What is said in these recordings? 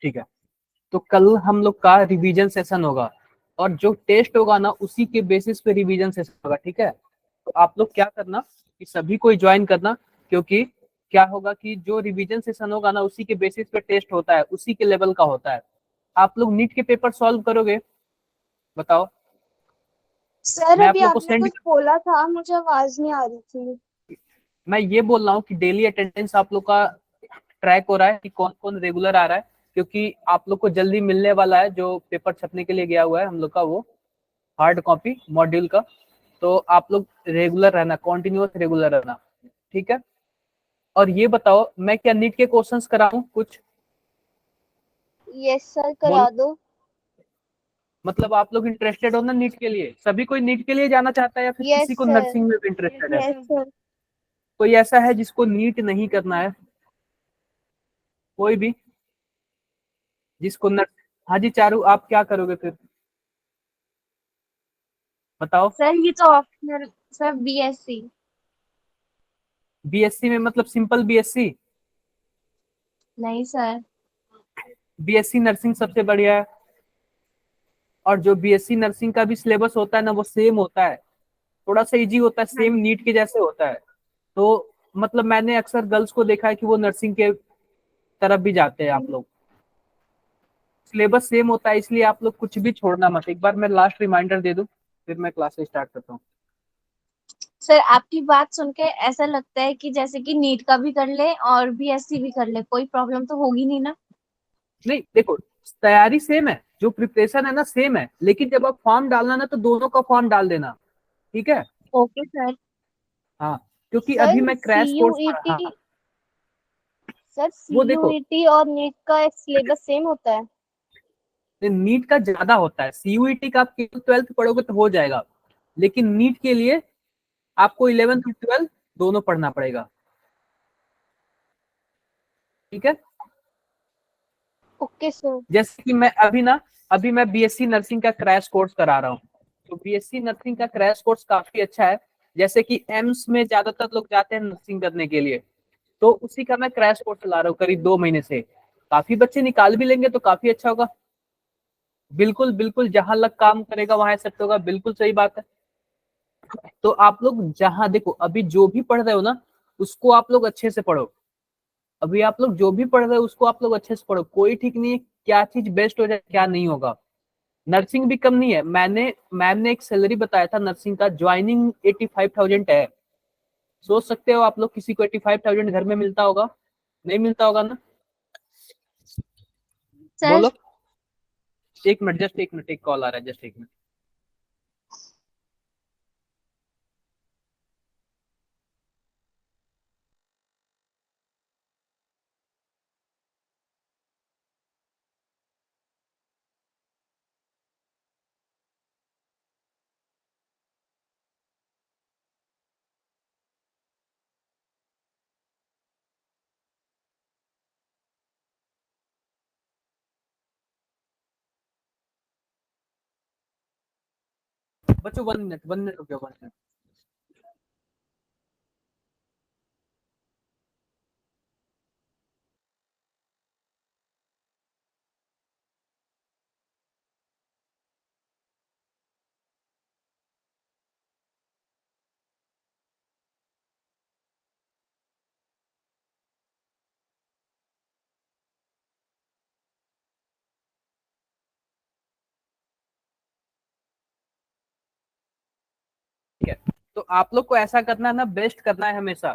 ठीक है, तो कल हम लोग का रिवीजन सेशन होगा और जो टेस्ट होगा ना उसी के बेसिस पे रिवीजन सेशन होगा। ठीक है, तो आप लोग क्या करना कि सभी कोई ज्वाइन करना, क्योंकि क्या होगा कि जो रिवीजन सेशन होगा ना उसी के बेसिस पे टेस्ट होता है, उसी के लेवल का होता है। आप लोग नीट के पेपर सॉल्व करोगे? बताओ। सर मैं अभी आप लोग को आपने सेंड, कुछ बोला था, मुझे आवाज नहीं आ रही थी। मैं ये बोल रहा हूँ कि डेली अटेंडेंस आप लोग का ट्रैक हो रहा है कि कौन कौन रेगुलर आ रहा है, क्योंकि आप लोग को जल्दी मिलने वाला है जो पेपर छपने के लिए गया हुआ है हम लोग का, वो हार्ड कॉपी मॉड्यूल का। तो आप लोग रेगुलर रहना, कॉन्टिन्यूअस रेगुलर रहना। ठीक है, और ये बताओ मैं क्या नीट के क्वेश्चंस कराऊं कुछ? यस सर, बोलो, करा दो। मतलब आप लोग इंटरेस्टेड हो ना नीट के लिए? सभी कोई नीट के लिए जाना चाहता है या फिर यस किसी को सर। नर्सिंग में भी इंटरेस्टेड है? Yes sir. कोई ऐसा है जिसको नीट नहीं करना है? कोई भी जिसको नर्स, हाँ जी चारू, आप क्या करोगे फिर बताओ? सर ये तो ऑप्शनल। Sir BSc. बीएससी में मतलब सिंपल बीएससी? नहीं सर। बीएससी नर्सिंग सबसे बढ़िया है, और जो बीएससी नर्सिंग का भी सिलेबस होता है ना वो सेम होता है, थोड़ा सा इजी होता है, हाँ सेम नीट के जैसे होता है। तो मतलब मैंने अक्सर गर्ल्स को देखा है कि वो नर्सिंग के तरफ भी जाते हैं। आप लोग सिलेबस सेम होता है, इसलिए आप लोग कुछ भी छोड़ना मत। एक बार मैं लास्ट रिमाइंडर दे दूं फिर मैं क्लास स्टार्ट करता हूँ। सर, आपकी बात सुन के ऐसा लगता है कि जैसे कि नीट का भी कर ले और बीएससी भी कर ले, कोई प्रॉब्लम तो होगी नहीं ना। नहीं देखो, तैयारी सेम है, जो प्रिपरेशन है ना सेम है, लेकिन जब आप फॉर्म डालना ना तो दोनों का फॉर्म डाल देना। ठीक है, ओके सर। हाँ, क्योंकि अभी सर मैं क्रैश कोर्स पर, सीयूईटी। हाँ सर वो देखो, सीयूईटी और नीट का सिलेबस सेम होता है। नीट का ज्यादा होता है, सीयूईटी का आप केवल 12th पढ़ोगे तो हो जाएगा, लेकिन नीट के लिए आपको 11th और 12th दोनों पढ़ना पड़ेगा। ठीक है, ओके सर। जैसे कि मैं अभी ना, अभी मैं बीएससी नर्सिंग का क्रैश कोर्स करा रहा हूँ, तो बीएससी नर्सिंग का क्रैश कोर्स काफी अच्छा है। जैसे कि एम्स में ज्यादातर लोग जाते हैं नर्सिंग करने के लिए, तो उसी का मैं क्रैश कोर्स चला रहा हूँ करीब 2 महीने से। काफी बच्चे निकाल भी लेंगे तो काफी अच्छा होगा। बिल्कुल बिल्कुल, जहां लग काम करेगा वहां एक्सेप्ट होगा, बिल्कुल सही बात है। तो आप लोग जहां देखो, अभी जो भी पढ़ रहे हो ना उसको आप लोग अच्छे से पढ़ो। अभी आप लोग जो भी पढ़ रहे हो उसको आप लोग अच्छे से पढ़ो, कोई ठीक नहीं है क्या चीज बेस्ट हो जाए क्या नहीं होगा। नर्सिंग भी कम नहीं है, मैंने मैम ने एक सैलरी बताया था नर्सिंग का, ज्वाइनिंग 85,000 है। सोच सकते हो आप लोग, किसी को 85,000 घर में मिलता होगा? नहीं मिलता होगा ना? सर बोलो। एक मिनट, जस्ट एक मिनट, एक कॉल आ रहा है, जस्ट एक मिनट। बच्चों 1 मिनट, 1 मिनट रुको, 1 मिनट। ठीक है, तो आप लोग को ऐसा करना है ना, बेस्ट करना है हमेशा,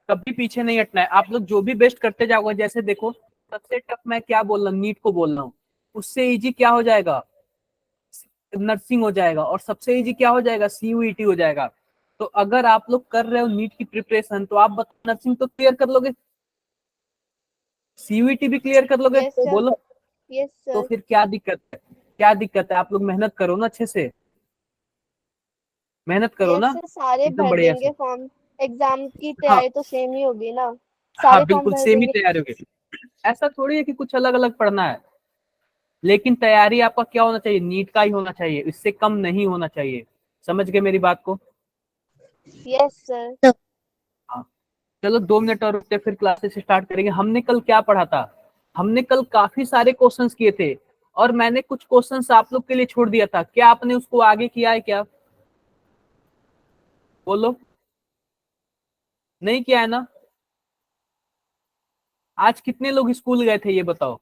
कभी पीछे नहीं हटना है। आप लोग जो भी बेस्ट करते जाओगे, जैसे देखो सबसे टफ मैं क्या बोल रहा हूँ, नीट को बोल रहा हूँ, उससे इजी क्या हो जाएगा, नर्सिंग हो जाएगा, और सबसे इजी क्या हो जाएगा, सीयूईटी हो जाएगा। तो अगर आप लोग कर रहे हो नीट की प्रिपरेशन तो आप बताओ नर्सिंग तो क्लियर कर लोगे, सीयूईटी भी क्लियर कर लोगे, यस सर। बोलो। यस तो सर। फिर क्या दिक्कत है, क्या दिक्कत है? आप लोग मेहनत करो ना अच्छे से, मेहनत करो यस ना सर, सारे एकदम भर बढ़िया से। देंगे फॉर्म। एग्जाम की हाँ, तैयारी तो सेम ही होगी ना। हाँ सारे फॉर्म बिल्कुल भर सेम ही देंगे। तैयारी होगी, ऐसा थोड़ी है कि कुछ अलग अलग पढ़ना है। लेकिन तैयारी आपका क्या होना चाहिए, नीट का ही होना चाहिए, इससे कम नहीं होना चाहिए। समझ गए मेरी बात को? Yes sir. हाँ, चलो 2 मिनट और रुकते फिर क्लासेस स्टार्ट करेंगे। हमने कल क्या पढ़ा था, हमने कल काफी सारे क्वेश्चंस किए थे और मैंने कुछ क्वेश्चंस आप लोग के लिए छोड़ दिया था, क्या आपने उसको आगे किया है क्या? बोलो, नहीं किया है ना? आज कितने लोग स्कूल गए थे ये बताओ?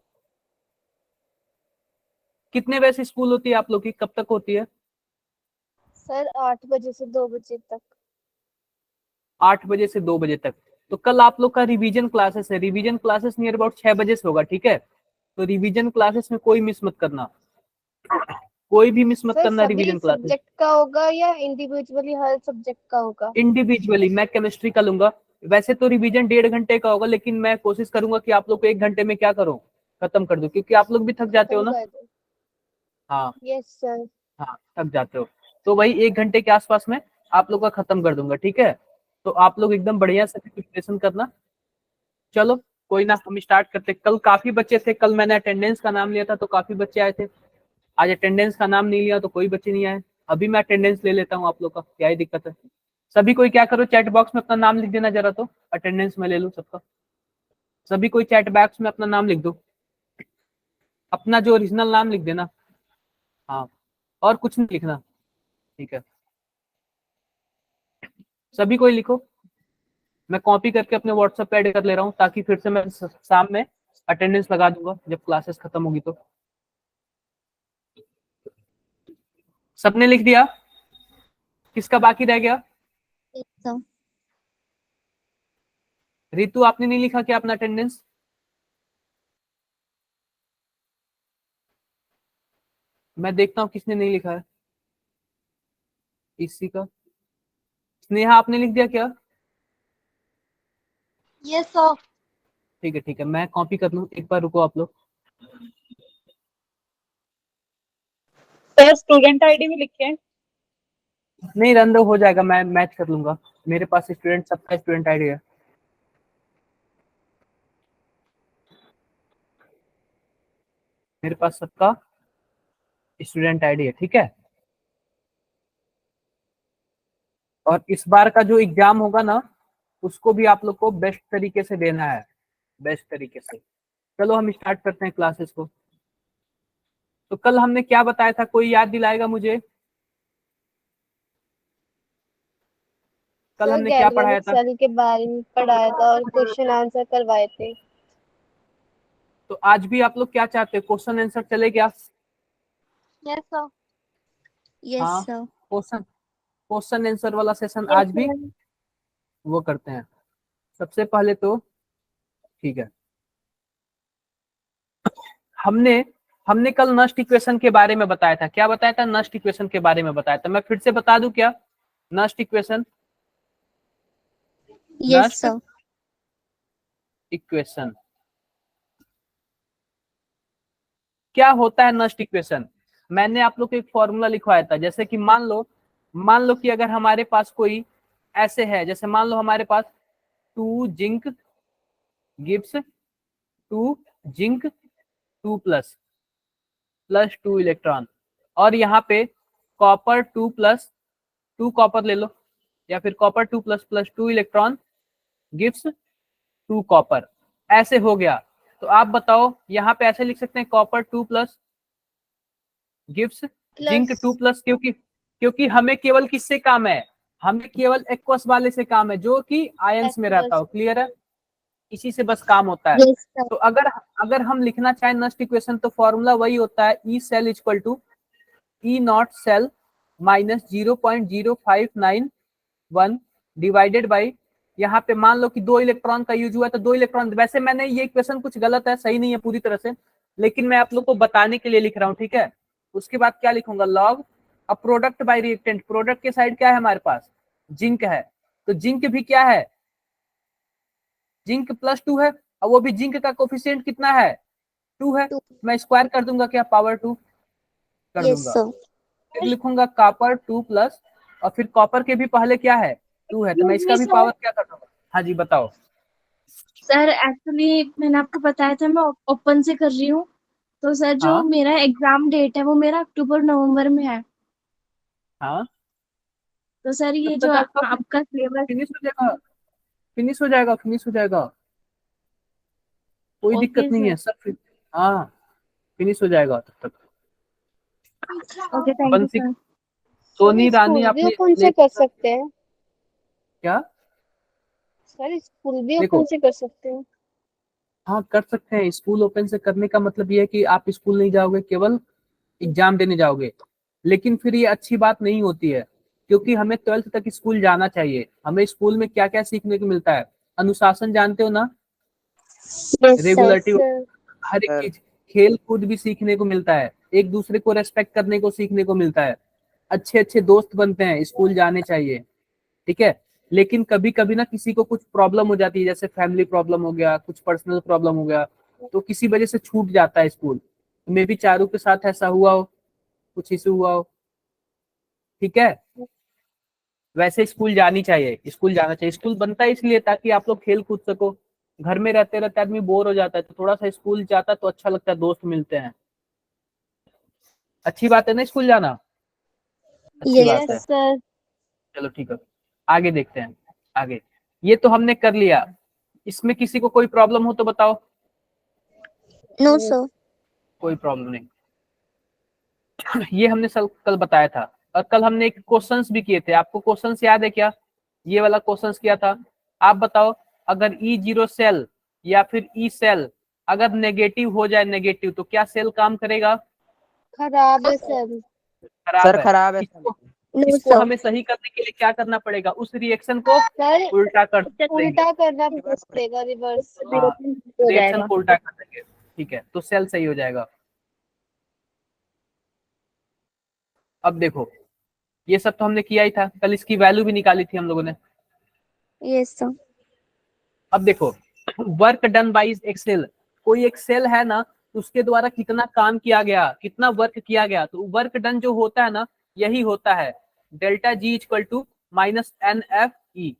कितने बजे से स्कूल होती है आप लोग की, कब तक होती है? सर 8 बजे से 2 बजे तक। 8 बजे से 2 बजे तक। तो कल आप लोग का रिवीजन क्लासेस है, रिवीजन क्लासेस नियर अबाउट 6 बजे से होगा, ठीक है? तो रिवीजन क्लासेस में कोई मिस मत करना, कोई भी मिस मत सर करना सभी रिवीजन क्लासेस। सब्जेक्ट का होगा या इंडिविजुअली हर सब्जेक्ट का होगा? इंडिविजुअली, मैं केमिस्ट्री का लूंगा। वैसे तो रिवीजन 1.5 घंटे का होगा, लेकिन मैं कोशिश करूंगा कि आप लोग को 1 घंटे में क्या करूं, खत्म कर दूं, क्योंकि आप लोग भी थक जाते हो खत्म ना। कर दो। हाँ। Yes sir. हाँ, थक जाते हो। तो वही 1 घंटे के आसपास में आप लोग का खत्म कर दूंगा, ठीक है? तो आप लोग एकदम बढ़िया से प्रिपरेशन करना। चलो, कोई ना, हम स्टार्ट करते। कल काफी बच्चे थे, कल मैंने अटेंडेंस का नाम लिया था तो काफी बच्चे आए थे। आज अटेंडेंस का नाम नहीं लिया तो कोई बच्चे नहीं आए। अभी मैं अटेंडेंस ले लेता हूँ आप लोग का, क्या ही दिक्कत है? सभी कोई क्या करो, चैट बॉक्स में अपना नाम लिख देना जरा, तो अटेंडेंस में ले लूँ सबका। सभी कोई चैट बॉक्स में अपना नाम लिख दो, अपना जो ओरिजिनल नाम लिख देना। हाँ, और कुछ नहीं लिखना, ठीक है? सभी कोई लिखो। मैं कॉपी करके अपने व्हाट्सएप पे ऐड कर ले रहा हूँ, ताकि फिर से मैं शाम में अटेंडेंस लगा दूंगा जब क्लासेस खत्म होगी तो। सबने लिख दिया? किसका बाकी रह गया? Yes sir. रितु, आपने नहीं लिखा क्या अपना अटेंडेंस? मैं देखता हूँ किसने नहीं लिखा है इसी का। स्नेहा, आपने लिख दिया क्या? Yes sir. ठीक है, ठीक है, मैं कॉपी कर लूँ, एक बार रुको आप लोग। सर स्टूडेंट आईडी भी लिखे हैं। नहीं, रन दो, हो जाएगा, मैं मैच कर लूंगा। मेरे पास स्टूडेंट, सबका स्टूडेंट आईडी है। मेरे पास सबका स्टूडेंट आईडी है, ठीक है? और इस बार का जो एग्जाम होगा ना, उसको भी आप लोग को बेस्ट तरीके से देना है, बेस्ट तरीके से। चलो, हम स्टार्ट करते हैं क्लासेस को। तो कल हमने क्या बताया था, कोई याद दिलाएगा मुझे? कल सर हमने क्या पढ़ाया गैल्वेनिक था? सेल के बारे में पढ़ाया था और क्वेश्चन आंसर करवाए थे। तो आज भी आप लोग क्या चाहते हो, क्वेश्चन आंसर चले क्या? Yes sir. यस हाँ, सर। क्वेश्चन क्वेश्चन आंसर वाला सेशन यस आज भी सर। वो करते हैं। सबसे पहले तो, ठीक है, हमने हमने कल नस्ट इक्वेशन के बारे में बताया था। क्या बताया था? नस्ट इक्वेशन के बारे में बताया था। मैं फिर से बता दूं क्या? Nernst equation, yes Nernst sir. Equation क्या होता है? नस्ट इक्वेशन, मैंने आप लोग को एक फॉर्मूला लिखवाया था। जैसे कि मान लो कि अगर हमारे पास कोई ऐसे है, जैसे मान लो हमारे पास 2 zinc Gibbs, 2 zinc, 2 plus, +2 electron, और यहाँ पे कॉपर 2 प्लस, 2 कॉपर ले लो, या फिर copper 2 plus plus 2 electron gives 2 copper. ऐसे हो गया। तो आप बताओ, यहाँ पे ऐसे लिख सकते हैं, copper 2 plus gives zinc plus. 2 plus, क्योंकि क्योंकि हमें केवल किससे काम है? हमें केवल एक्वस वाले से काम है, जो कि आयंस में रहता एक्वस। हो। क्लियर है? इसी से बस काम होता है। Yes sir. तो अगर अगर हम लिखना चाहें नस्ट इक्वेशन, तो फॉर्मूला वही होता है, E cell equal to E naught cell minus 0.0591 divided by, यहाँ पे मान लो कि 2 इलेक्ट्रॉन का यूज हुआ है, तो 2 इलेक्ट्रॉन। वैसे मैंने ये इक्वेशन कुछ गलत है, सही नहीं है पूरी तरह से, लेकिन मैं आप लोग को बताने के लिए लिख रहा हूँ, ठीक है? उसके बाद क्या लिखूंगा, लॉग अब प्रोडक्ट बाय रिएक्टेंट। प्रोडक्ट के साइड क्या है हमारे पास? जिंक है। तो जिंक भी क्या है? जिंक +2 है, और वो भी जिंक का कोफिशिएंट कितना है? 2 है। टू। मैं स्क्वायर कर दूंगा, क्या पावर 2 कर यस दूंगा। सर। फिर लिखूंगा कॉपर 2 प्लस, और फिर कॉपर के भी पहले क्या है? 2 है, तो मैं इसका भी पावर क्या कर दूंगा? हाँ जी, बताओ। सर एक्चुअली मैंने आपको बताया था मैं ओपन से कर रही हूँ। तो सर जो हाँ, मेरा एग्जाम डेट है वो मेरा अक्टूबर नवंबर में है। हाँ, तो सर तब ये जो तक आपका आपका सिलेबस। फिनिश हो जाएगा, फिनिश हो जाएगा, फिनिश हो जाएगा। कोई ओके दिक्कत नहीं है सब हाँ फिनिश हो जाएगा तब तक। ओके, थैंक अपन you sir. Soni Rani school भी अपने ओपन से कर सकते हैं क्या सर, स्कूल भी देखो ओपन से कर सकते हैं। हाँ कर सकते हैं। स्कूल ओपन से करने का मतलब ये है कि आप स्कूल नहीं जाओगे, केवल एग्जाम देने जाओगे। लेकिन फिर ये अच्छी बात नहीं होती है, क्योंकि हमें 12th तक स्कूल जाना चाहिए। हमें स्कूल में क्या क्या सीखने को मिलता है, अनुशासन जानते हो ना, यस रेगुलरिटी, सर। हर एक चीज, खेल कूद भी सीखने को मिलता है, एक दूसरे को रेस्पेक्ट करने को सीखने को मिलता है, अच्छे अच्छे दोस्त बनते हैं, स्कूल जाने चाहिए। ठीक है। लेकिन कभी कभी ना किसी को कुछ प्रॉब्लम हो जाती है, जैसे फैमिली प्रॉब्लम हो गया, कुछ पर्सनल प्रॉब्लम हो गया, तो किसी वजह से छूट जाता है स्कूल। मे भी चारू के साथ ऐसा हुआ हो, कुछ इशू हुआ हो। ठीक है। वैसे स्कूल जानी चाहिए, स्कूल जाना चाहिए। स्कूल बनता है इसलिए ताकि आप लोग खेल कूद सको। घर में रहते रहते आदमी बोर हो जाता है, तो थोड़ा सा स्कूल जाता है तो अच्छा लगता है, दोस्त मिलते हैं। अच्छी बात है ना स्कूल जाना, अच्छी बात यस है। सर। चलो ठीक है, आगे देखते हैं। आगे ये तो हमने कर लिया। इसमें किसी को कोई प्रॉब्लम हो तो बताओ। No sir. कोई प्रॉब्लम नहीं। ये हमने कल बताया था, और कल हमने एक क्वेश्चंस भी किए थे। आपको क्वेश्चंस याद है क्या? ये वाला क्वेश्चंस किया था। आप बताओ, अगर ई0 सेल या फिर ई सेल अगर नेगेटिव हो जाए, नेगेटिव, तो क्या सेल काम करेगा? खराब है सर। खराब है। खराब है इसको नो इसको सर। हमें सही करने के लिए क्या करना पड़ेगा? उस रिएक्शन को सर उल्टा कर देंगे। उल्टा करना पड़ेगा, रिवर्स हाँ, हो रिएक्शन जाएगा। को उल्टा कर देंगे। ठीक है, तो सेल सही हो जाएगा। अब देखो, ये सब तो हमने किया ही था, कल इसकी वैल्यू भी निकाली थी हम लोगों ने। Yes sir. अब देखो, वर्क डन बाई एक्सेल, कोई एक सेल है ना, तो उसके द्वारा कितना काम किया गया, कितना वर्क किया गया, तो वर्क डन जो होता है ना, यही होता है delta G equal to minus n F E.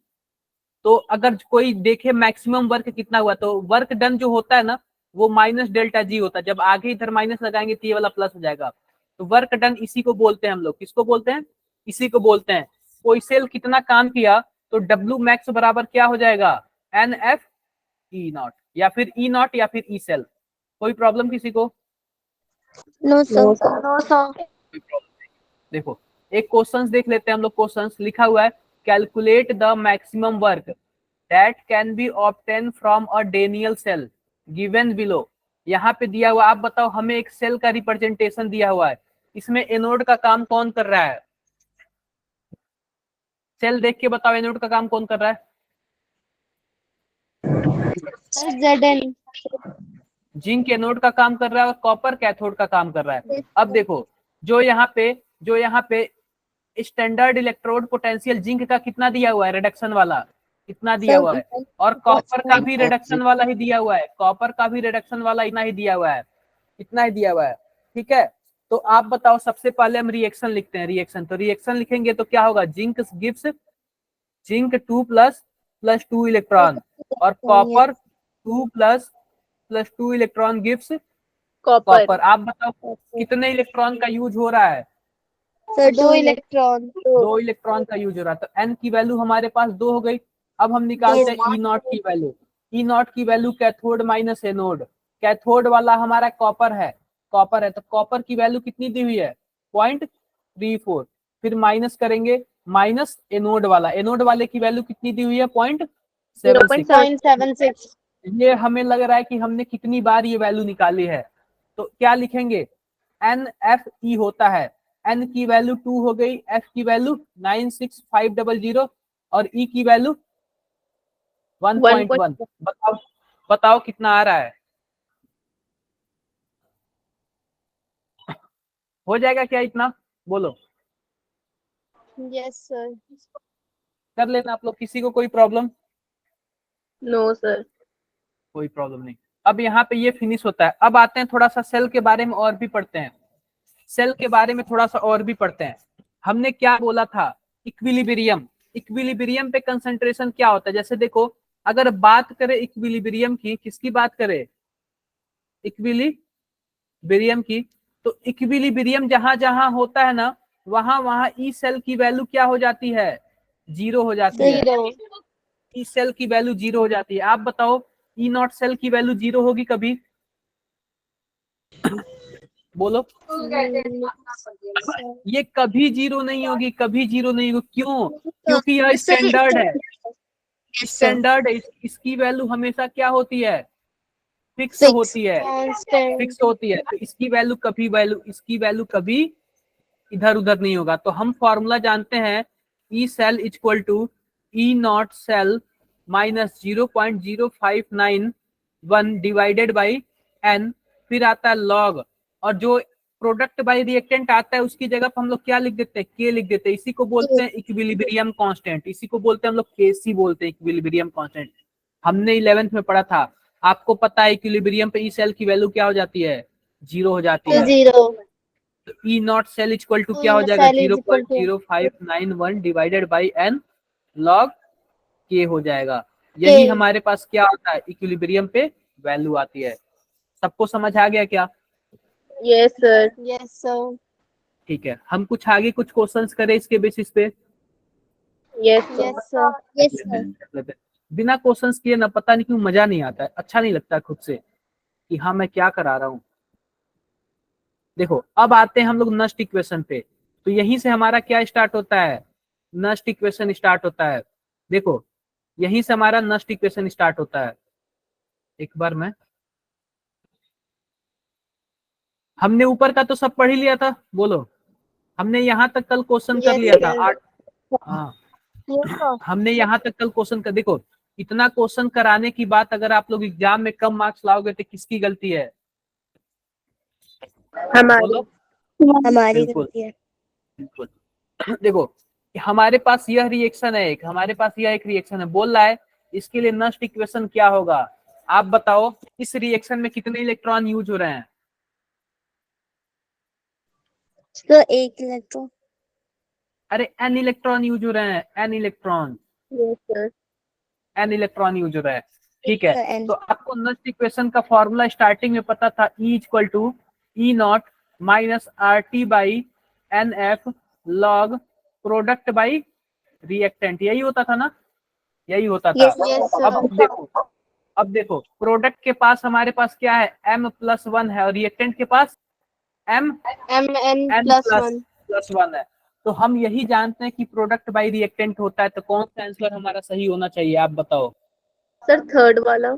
तो अगर कोई देखे मैक्सिमम वर्क कितना हुआ, तो वर्क डन जो होता है ना, वो माइनस डेल्टा जी होता है। जब आगे इधर माइनस लगाएंगे तो ये वाला प्लस हो जाएगा। तो वर्क डन इसी को बोलते हैं हम लोग। किसको बोलते हैं? इसी को बोलते हैं। कोई सेल कितना काम किया, तो डब्ल्यू मैक्स बराबर क्या हो जाएगा? एन एफ ई नॉट, या फिर ई नॉट, या फिर ई सेल। कोई प्रॉब्लम किसी को? No sir. No sir. कोई प्रॉब्लम नहीं। देखो, एक क्वेश्चंस देख लेते हैं हम लोग। क्वेश्चंस लिखा हुआ है, calculate the maximum work that can be obtain from a Daniell cell given below. यहाँ पे दिया हुआ, आप बताओ, हमें एक सेल का रिप्रेजेंटेशन दिया हुआ है, इसमें एनोड का काम कौन कर रहा है? सेल देख के बताओ, एनोड का काम कौन कर रहा है? जेडन। जिंक एनोड का काम कर रहा है और कॉपर कैथोड का काम कर रहा है। अब देखो, जो यहाँ पे स्टैंडर्ड इलेक्ट्रोड पोटेंशियल जिंक का कितना दिया हुआ है, रिडक्शन वाला कितना दिया हुआ है, और कॉपर का भी रिडक्शन वाला ही दिया हुआ है, कॉपर का भी रिडक्शन वाला इतना ही दिया हुआ है, इतना ही दिया हुआ है। ठीक है। तो आप बताओ, सबसे पहले हम रिएक्शन लिखते हैं। रिएक्शन, तो रिएक्शन लिखेंगे तो क्या होगा? Zinc gives zinc 2 plus 2 electron, और copper 2 plus 2 electron gives copper. आप बताओ कितने इलेक्ट्रॉन का यूज हो रहा है? Sir 2 electron. 2 इलेक्ट्रॉन का यूज हो रहा है। तो एन की वैल्यू हमारे पास 2 हो गई। अब हम निकालते हैं ई नॉट की वैल्यू। ई नॉट की value cathode minus anode. Cathode वाला हमारा कॉपर है, तो कॉपर की वैल्यू कितनी दी हुई है? 0.34। फिर माइनस करेंगे, माइनस एनोड वाला, एनोड वाले की वैल्यू कितनी दी हुई है? 0.76। ये हमें लग रहा है कि हमने कितनी बार ये वैल्यू निकाली है। तो क्या लिखेंगे? एन एफ ई होता है, एन की वैल्यू 2 हो गई, एफ की वैल्यू 96500, और ई की वैल्यू 1.1। बताओ कितना आ रहा है? हो जाएगा क्या इतना? बोलो। Yes sir. कर लेना आप लोग। किसी को कोई प्रॉब्लम? No sir. कोई प्रॉब्लम नहीं। अब यहाँ पे ये फिनिश होता है। अब आते हैं, थोड़ा सा सेल के बारे में और भी पढ़ते हैं। सेल के बारे में थोड़ा सा और भी पढ़ते हैं। हमने क्या बोला था? इक्विलिब्रियम। इक्विलिब्रियम पे कंसंट्रेशन क्या होता है? जैसे देखो, अगर बात करें इक्विलिब्रियम की, किसकी बात करें? इक्विलिब्रियम की। तो इक्विलिब्रियम जहां जहां होता है ना, वहां वहां ई सेल की वैल्यू क्या हो जाती है? 0 हो जाती है। ई सेल की वैल्यू 0 हो जाती है। आप बताओ, ई नॉट सेल की वैल्यू 0 होगी कभी? बोलो। ये कभी 0 नहीं होगी, कभी 0 नहीं होगी। क्यों? क्योंकि यह स्टैंडर्ड है, स्टैंडर्ड है। इसकी वैल्यू हमेशा क्या होती है? फिक्स होती है, फिक्स होती है। तो इसकी वैल्यू कभी इधर उधर नहीं होगा। तो हम फॉर्मूला जानते हैं, E cell equal to E naught cell minus 0.0591 divided by n, फिर आता है लॉग, और जो प्रोडक्ट बाय रिएक्टेंट आता है उसकी जगह पर हम लोग क्या लिख देते हैं? के लिख देते हैं। इसी को बोलते हैं इक्विलिब्रियम कांस्टेंट, इसी को बोलते हैं हम लोग केसी बोलते हैं, इक्विलिब्रियम कांस्टेंट। हमने 11th में पढ़ा था। आपको पता है इक्विलिब्रियम पे ई सेल की वैल्यू क्या हो जाती है? 0 हो जाती है। तो ई नॉट सेल इक्वल टू क्या हो जाएगा? 0.0591 डिवाइडेड बाई एन लॉग के हो जाएगा। यही हमारे पास क्या होता है? इक्विलिब्रियम पे वैल्यू आती है। सबको समझ आ गया क्या? Yes sir. Yes sir. ठीक है, हम कुछ आगे कुछ क्वेश्चंस करें इसके बेसिस पे। Yes yes sir. Yes sir. बिना क्वेश्चंस किए ना पता नहीं क्यों मजा नहीं आता है, अच्छा नहीं लगता खुद से कि हाँ मैं क्या करा रहा हूँ। देखो अब आते हैं हम लोग नस्ट इक्वेशन पे। तो यहीं से हमारा क्या स्टार्ट होता है? नस्ट इक्वेशन स्टार्ट होता है। देखो यहीं से हमारा नस्ट इक्वेशन स्टार्ट होता है। एक बार मैं, हमने ऊपर का तो सब पढ़ ही लिया था, बोलो। हमने यहाँ तक कल क्वेश्चन कर लिया था 8। हाँ, हमने यहाँ तक कल क्वेश्चन कर, देखो इतना क्वेश्चन कराने की बात अगर आप लोग एग्जाम में कम मार्क्स लाओगे तो किसकी गलती है? हमारी बिल्कुल गलती है। बिल्कुल। देखो हमारे पास यह रिएक्शन है, एक हमारे पास यह एक रिएक्शन है, बोल रहा है इसके लिए नस्ट इक्वेशन क्या होगा? आप बताओ इस रिएक्शन में कितने इलेक्ट्रॉन यूज हो रहे हैं? तो एक इलेक्ट्रॉन। अरे एन इलेक्ट्रॉन यूज हो रहे हैं, n electron, yes sir. N electron use हो रहा है। ठीक है, तो आपको नस्ट इक्वेशन का फॉर्मूला स्टार्टिंग में पता था, E equal to E naught minus R T by N F log product by reactant, यही होता था ना? यही होता था। अब देखो प्रोडक्ट के पास हमारे पास क्या है? m+1 है, और रिएक्टेंट के पास n+1 है। तो हम यही जानते हैं कि प्रोडक्ट बाय रिएक्टेंट होता है। तो कौन सा आंसर हमारा सही होना चाहिए, आप बताओ। सर थर्ड वाला।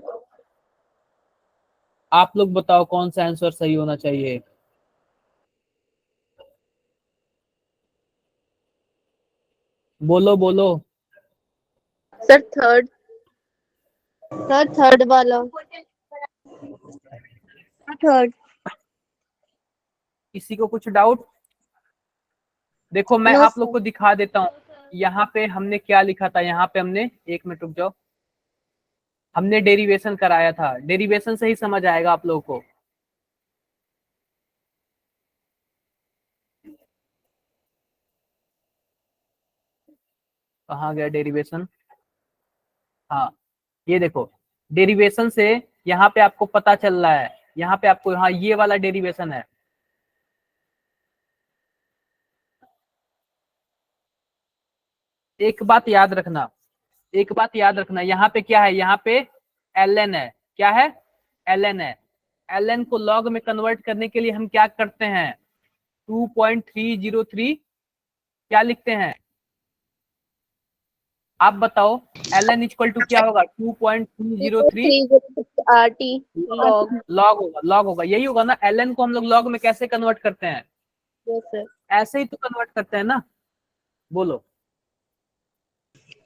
आप लोग बताओ कौन सा आंसर सही होना चाहिए। बोलो बोलो। Sir third. सर थर्ड वाला। थर्ड। किसी को कुछ डाउट? देखो मैं No, आप लोग को दिखा देता हूँ। यहाँ पे हमने क्या लिखा था, यहाँ पे हमने, एक मिनट रुक जाओ, हमने डेरिवेशन कराया था। डेरिवेशन से ही समझ आएगा आप लोगों को। कहाँ गया डेरिवेशन? हाँ, ये देखो डेरिवेशन से यहाँ पे आपको पता चल रहा है, यहाँ पे आपको, हाँ ये वाला डेरिवेशन है। एक बात याद रखना, एक बात याद रखना, यहाँ पे क्या है? यहाँ पे ln है। क्या है? ln है। ln को log में कन्वर्ट करने के लिए हम क्या करते हैं? 2.303 क्या लिखते हैं? आप बताओ ln इक्वल टू क्या होगा? 2.303 RT log। log होगा, log होगा, यही होगा ना? ln को हम लोग log में कैसे कन्वर्ट करते हैं? Yes sir. ऐसे ही तो कन्वर्ट करते हैं ना? बोलो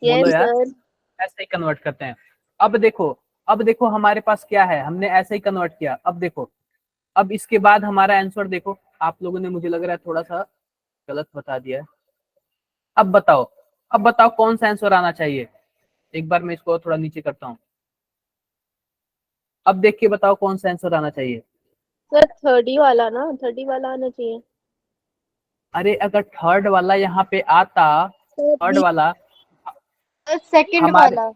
यस बोलो यार, सर। ऐसे ही कन्वर्ट करते हैं। अब देखो, अब देखो हमारे पास क्या है, हमने ऐसे ही कन्वर्ट किया। अब देखो, अब इसके बाद हमारा आंसर देखो, आप लोगों ने मुझे लग रहा है थोड़ा सा गलत बता दिया है। अब बताओ, अब बताओ कौन सा आंसर आना चाहिए? एक बार मैं इसको थोड़ा नीचे करता हूँ। अब देख के बताओ कौन सा आंसर आना चाहिए। सर थर्ड ही वाला ना, थर्ड ही वाला आना चाहिए। अरे अगर थर्ड वाला यहाँ पे आता, थर्ड वाला सेकंड हमारे, वाला।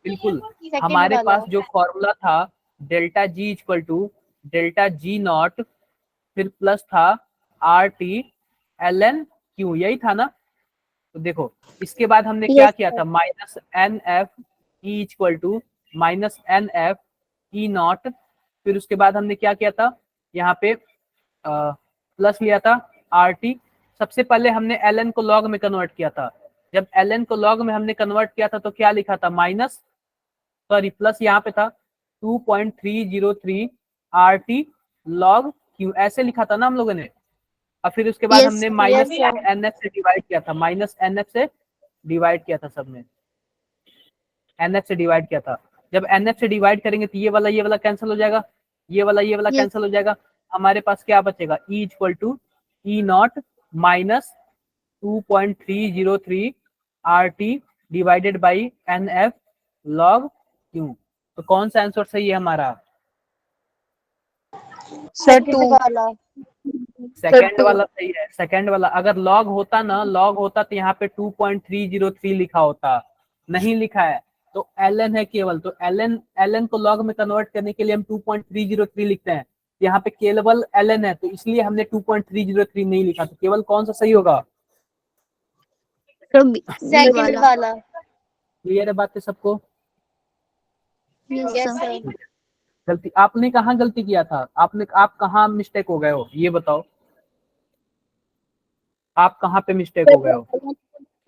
बिल्कुल Second हमारे वाला। पास जो फॉर्मूला था delta G equal to delta G naught, फिर प्लस था R T L N Q, यही था ना? तो देखो इसके बाद हमने क्या किया था? Minus n F E equal to minus n F E naught, फिर उसके बाद हमने क्या किया था, यहाँ पे प्लस लिया था आर टी। सबसे पहले एल एन को लॉग में कन्वर्ट किया था, जब एल एन को लॉग में हमने कन्वर्ट किया था तो क्या लिखा था, माइनस सॉरी प्लस यहाँ पे था 2.303 आर टी लॉग क्यू, ऐसे लिखा था ना हम लोगों ने। और फिर उसके बाद हमने माइनस एन एफ से डिवाइड किया था, माइनस एन एफ से डिवाइड किया था, सबने एन एफ से डिवाइड किया था। जब एन एफ से डिवाइड करेंगे तो ये वाला कैंसिल हो जाएगा, ये वाला कैंसिल हो जाएगा। हमारे पास क्या बचेगा, E equal to E naught minus 2.303 R T divided by N F log Q. तो कौन सा आंसर सही है हमारा, सेकंड वाला। सेकंड वाला सही है, सेकंड वाला। अगर लॉग होता ना, लॉग होता तो यहाँ पे 2.303 लिखा होता, नहीं लिखा है तो ln है केवल, तो ln को लॉग में कन्वर्ट करने के लिए हम 2.303 लिखते हैं, यहाँ पे केवल ln है तो इसलिए हमने 2.303 नहीं लिखा। तो केवल कौन सा सही होगा, सेकंड वाला। क्लियर है बात है सबको। Yes sir. गलती आपने कहाँ गलती किया था, आप कहाँ मिस्टेक हो गए हो ये बताओ, आप कहाँ पे मिस्टेक हो गए हो।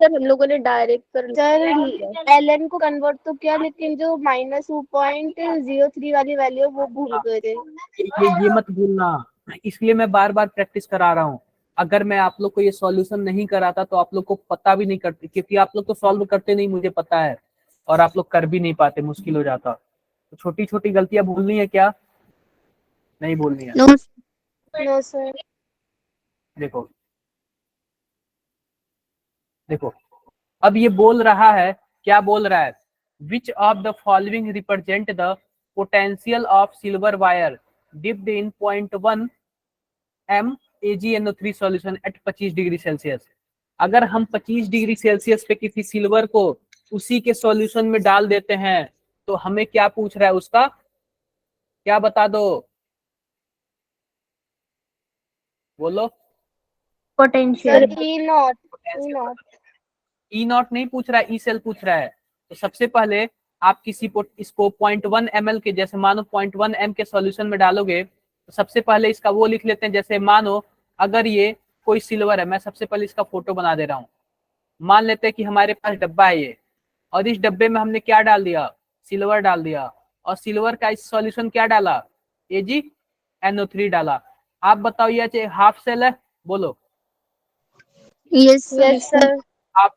सर हम लोगों ने डायरेक्ट सर एलएन को कन्वर्ट तो किया, लेकिन जो -2.03 वाली वैल्यू वो भूल गए थे। ये मत भूलना, इसलिए मैं बार बार प्रैक्टिस करा रहा हूँ। अगर मैं आप लोग को ये सॉल्यूशन नहीं कराता तो आप लोग को पता भी नहीं करते, क्योंकि आप लोग तो सॉल्व करते नहीं, मुझे पता है, और आप लोग कर भी नहीं पाते, मुश्किल हो जाता। तो छोटी छोटी गलतियां भूलनी है क्या, नहीं भूलनी है। No sir. देखो देखो अब ये बोल रहा है, क्या बोल रहा है, which of the following represent the potential of silver wire dipped in 0.1 m AgNO3 solution at 25 degree Celsius. अगर हम 25 डिग्री सेल्सियस पे किसी सिल्वर को उसी के सॉल्यूशन में डाल देते हैं तो हमें क्या पूछ रहा है, उसका क्या बता दो, बोलो। पोटेंशियल ई नॉट नहीं पूछ रहा है, ई सेल पूछ रहा है। तो सबसे पहले आप किसी इसको 0.1 ml के, जैसे मानो 0.1 m के सॉल्यूशन में डालोगे तो सबसे पहले इसका वो लिख लेते हैं। जैसे मानो अगर ये कोई सिल्वर है, मैं सबसे पहले इसका फोटो बना दे रहा हूँ। मान लेते हैं कि हमारे पास डब्बा है ये, और इस डब्बे में हमने क्या डाल दिया, सिल्वर डाल दिया, और सिल्वर का इस सॉल्यूशन क्या डाला, AgNO3 डाला। आप बताओ ये हाफ सेल है, बोलो। Yes sir. आप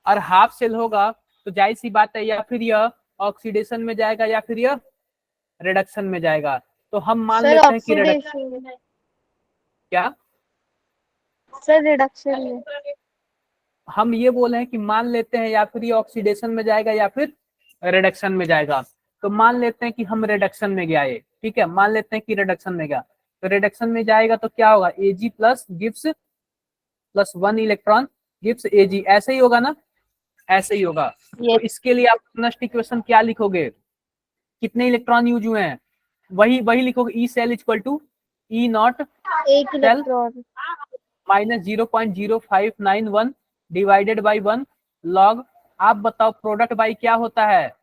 और हाफ सेल होगा तो जाहिर सी बात है, या फिर यह ऑक्सीडेशन में जाएगा या फिर यह रिडक्शन में जाएगा। तो हम मान लेते हैं कि रिडक्शन, क्या सर रिडक्शन में, हम ये बोले हैं कि मान लेते हैं या फिर ये ऑक्सीडेशन में जाएगा या फिर रिडक्शन में जाएगा। तो मान लेते हैं कि हम रिडक्शन में गया, ये ठीक है, मान लेते हैं कि रिडक्शन में गया। तो रिडक्शन में जाएगा तो क्या होगा, Ag plus gives plus 1 electron gives Ag, ऐसे ही होगा ना, ऐसे ही होगा। तो इसके लिए आप नेक्स्ट इक्वेशन क्या लिखोगे, कितने इलेक्ट्रॉन यूज हुए हैं, वही लिखोगे, E cell equal to E not एक electron minus 0.0591 divided by 1 log. आप बताओ प्रोडक्ट बाई क्या होता है,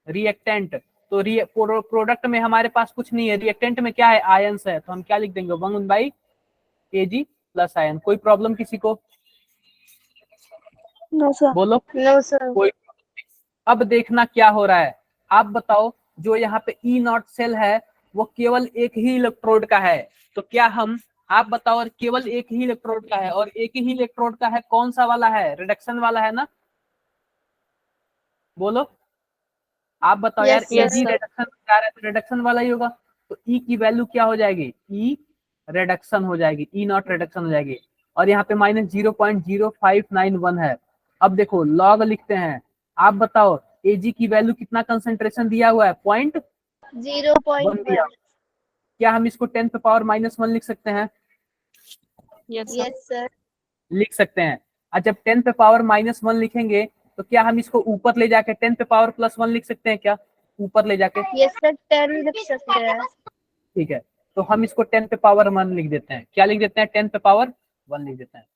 रिएक्टेंट। तो प्रोडक्ट में हमारे पास कुछ नहीं है, रिएक्टेंट में क्या है, आयंस है, तो हम क्या लिख देंगे, 1 बाई Ag प्लस आयन। कोई प्रॉब्लम किसी को, नो सर। बोलो। No sir. कोई, अब देखना क्या हो रहा है, आप बताओ जो यहाँ पे ई नॉट सेल है वो केवल एक ही इलेक्ट्रोड का है। तो क्या हम, आप बताओ, और केवल एक ही इलेक्ट्रोड का है, और एक ही इलेक्ट्रोड का है, कौन सा वाला है, रिडक्शन वाला है ना, बोलो। आप बताओ यार, Ag रिडक्शन जा रहा है तो रिडक्शन वाला ही होगा। तो ई की वैल्यू क्या हो जाएगी, ई रिडक्शन हो जाएगी, ई नॉट रिडक्शन हो जाएगी। और यहाँ पे माइनस 0.0591 है। अब देखो लॉग लिखते हैं, आप बताओ Ag की वैल्यू कितना कंसेंट्रेशन दिया हुआ है, 0.1 दिया। क्या हम इसको 10 पे पावर -1 लिख सकते हैं, यस सर। लिख सकते हैं। और जब 10 पे पावर -1 लिखेंगे तो क्या हम इसको ऊपर ले जाके 10 पे पावर +1 लिख सकते हैं क्या, ऊपर ले जाके, यस सर 10 लिख सकते हैं। ठीक है, तो हम इसको 10 पे पावर 1 लिख देते हैं, क्या लिख देते हैं, 10 पे पावर 1 लिख देते हैं।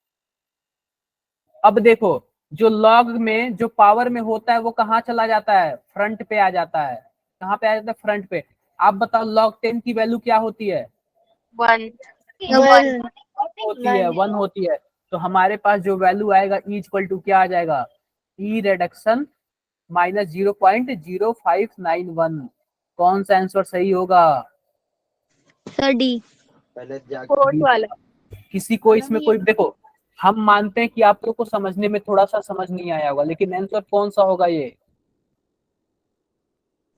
अब देखो जो लॉग में जो पावर में होता है वो कहाँ चला जाता है, फ्रंट पे आ जाता है, कहाँ पे आ जाता है, फ्रंट पे। आप बताओ log 10 की वैल्यू क्या होती है? 1 होती है 1 होती है। तो हमारे पास जो वैल्यू आएगा ई इक्वल टू क्या आ जाएगा? ई रिडक्शन माइनस 0.0591। कौन सा आंसर सही होगा? Sir D. फोर्थ वाला। किसी को इसमें कोई, देखो हम मानते हैं कि आप लोग को समझने में थोड़ा सा समझ नहीं आया होगा, लेकिन आंसर कौन सा होगा ये?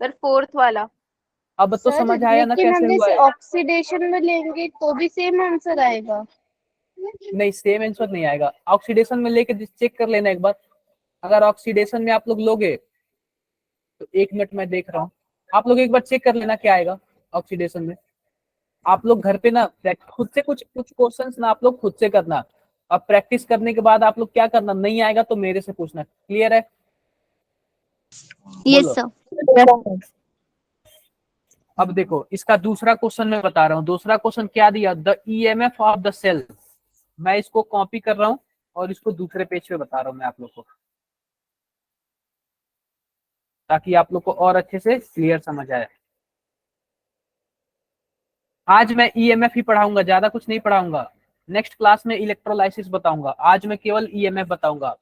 सर फोर्थ वाला। अब तो समझ आया ना लेकिन कैसे हम हुआ जैसे है? ऑक्सीडेशन में लेंगे तो भी सेम आंसर आएगा। नहीं, सेम आंसर नहीं आएगा। ऑक्सीडेशन में लेके चेक कर लेना एक बार। अगर ऑक्सीडेशन में आप लोग लोगे तो 1 मिनट में देख रहा हूँ, आप लोग एक बार चेक कर लेना क्या आएगा ऑक्सीडेशन में। आप लोग घर पे ना खुद से कुछ कुछ क्वेश्चंस ना आप लोग खुद से करना। अब प्रैक्टिस करने के बाद आप लोग क्या करना, नहीं आएगा तो मेरे से पूछना। क्लियर है? यस बोलो। सर। अब देखो इसका दूसरा क्वेश्चन मैं बता रहा हूँ। दूसरा क्वेश्चन क्या दिया? The EMF of the cell. मैं इसको कॉपी कर रहा हूँ और इसको दूसरे पेज पे बता रहा हूँ मैं आप लोग को, ताकि आप लोग को और अच्छे से क्लियर समझ आए। आज मैं ईएमएफ ही पढ़ाऊंगा, ज्यादा कुछ नहीं पढ़ाऊंगा। नेक्स्ट क्लास में इलेक्ट्रोलाइसिस बताऊंगा, आज मैं केवल ईएमएफ बताऊंगा।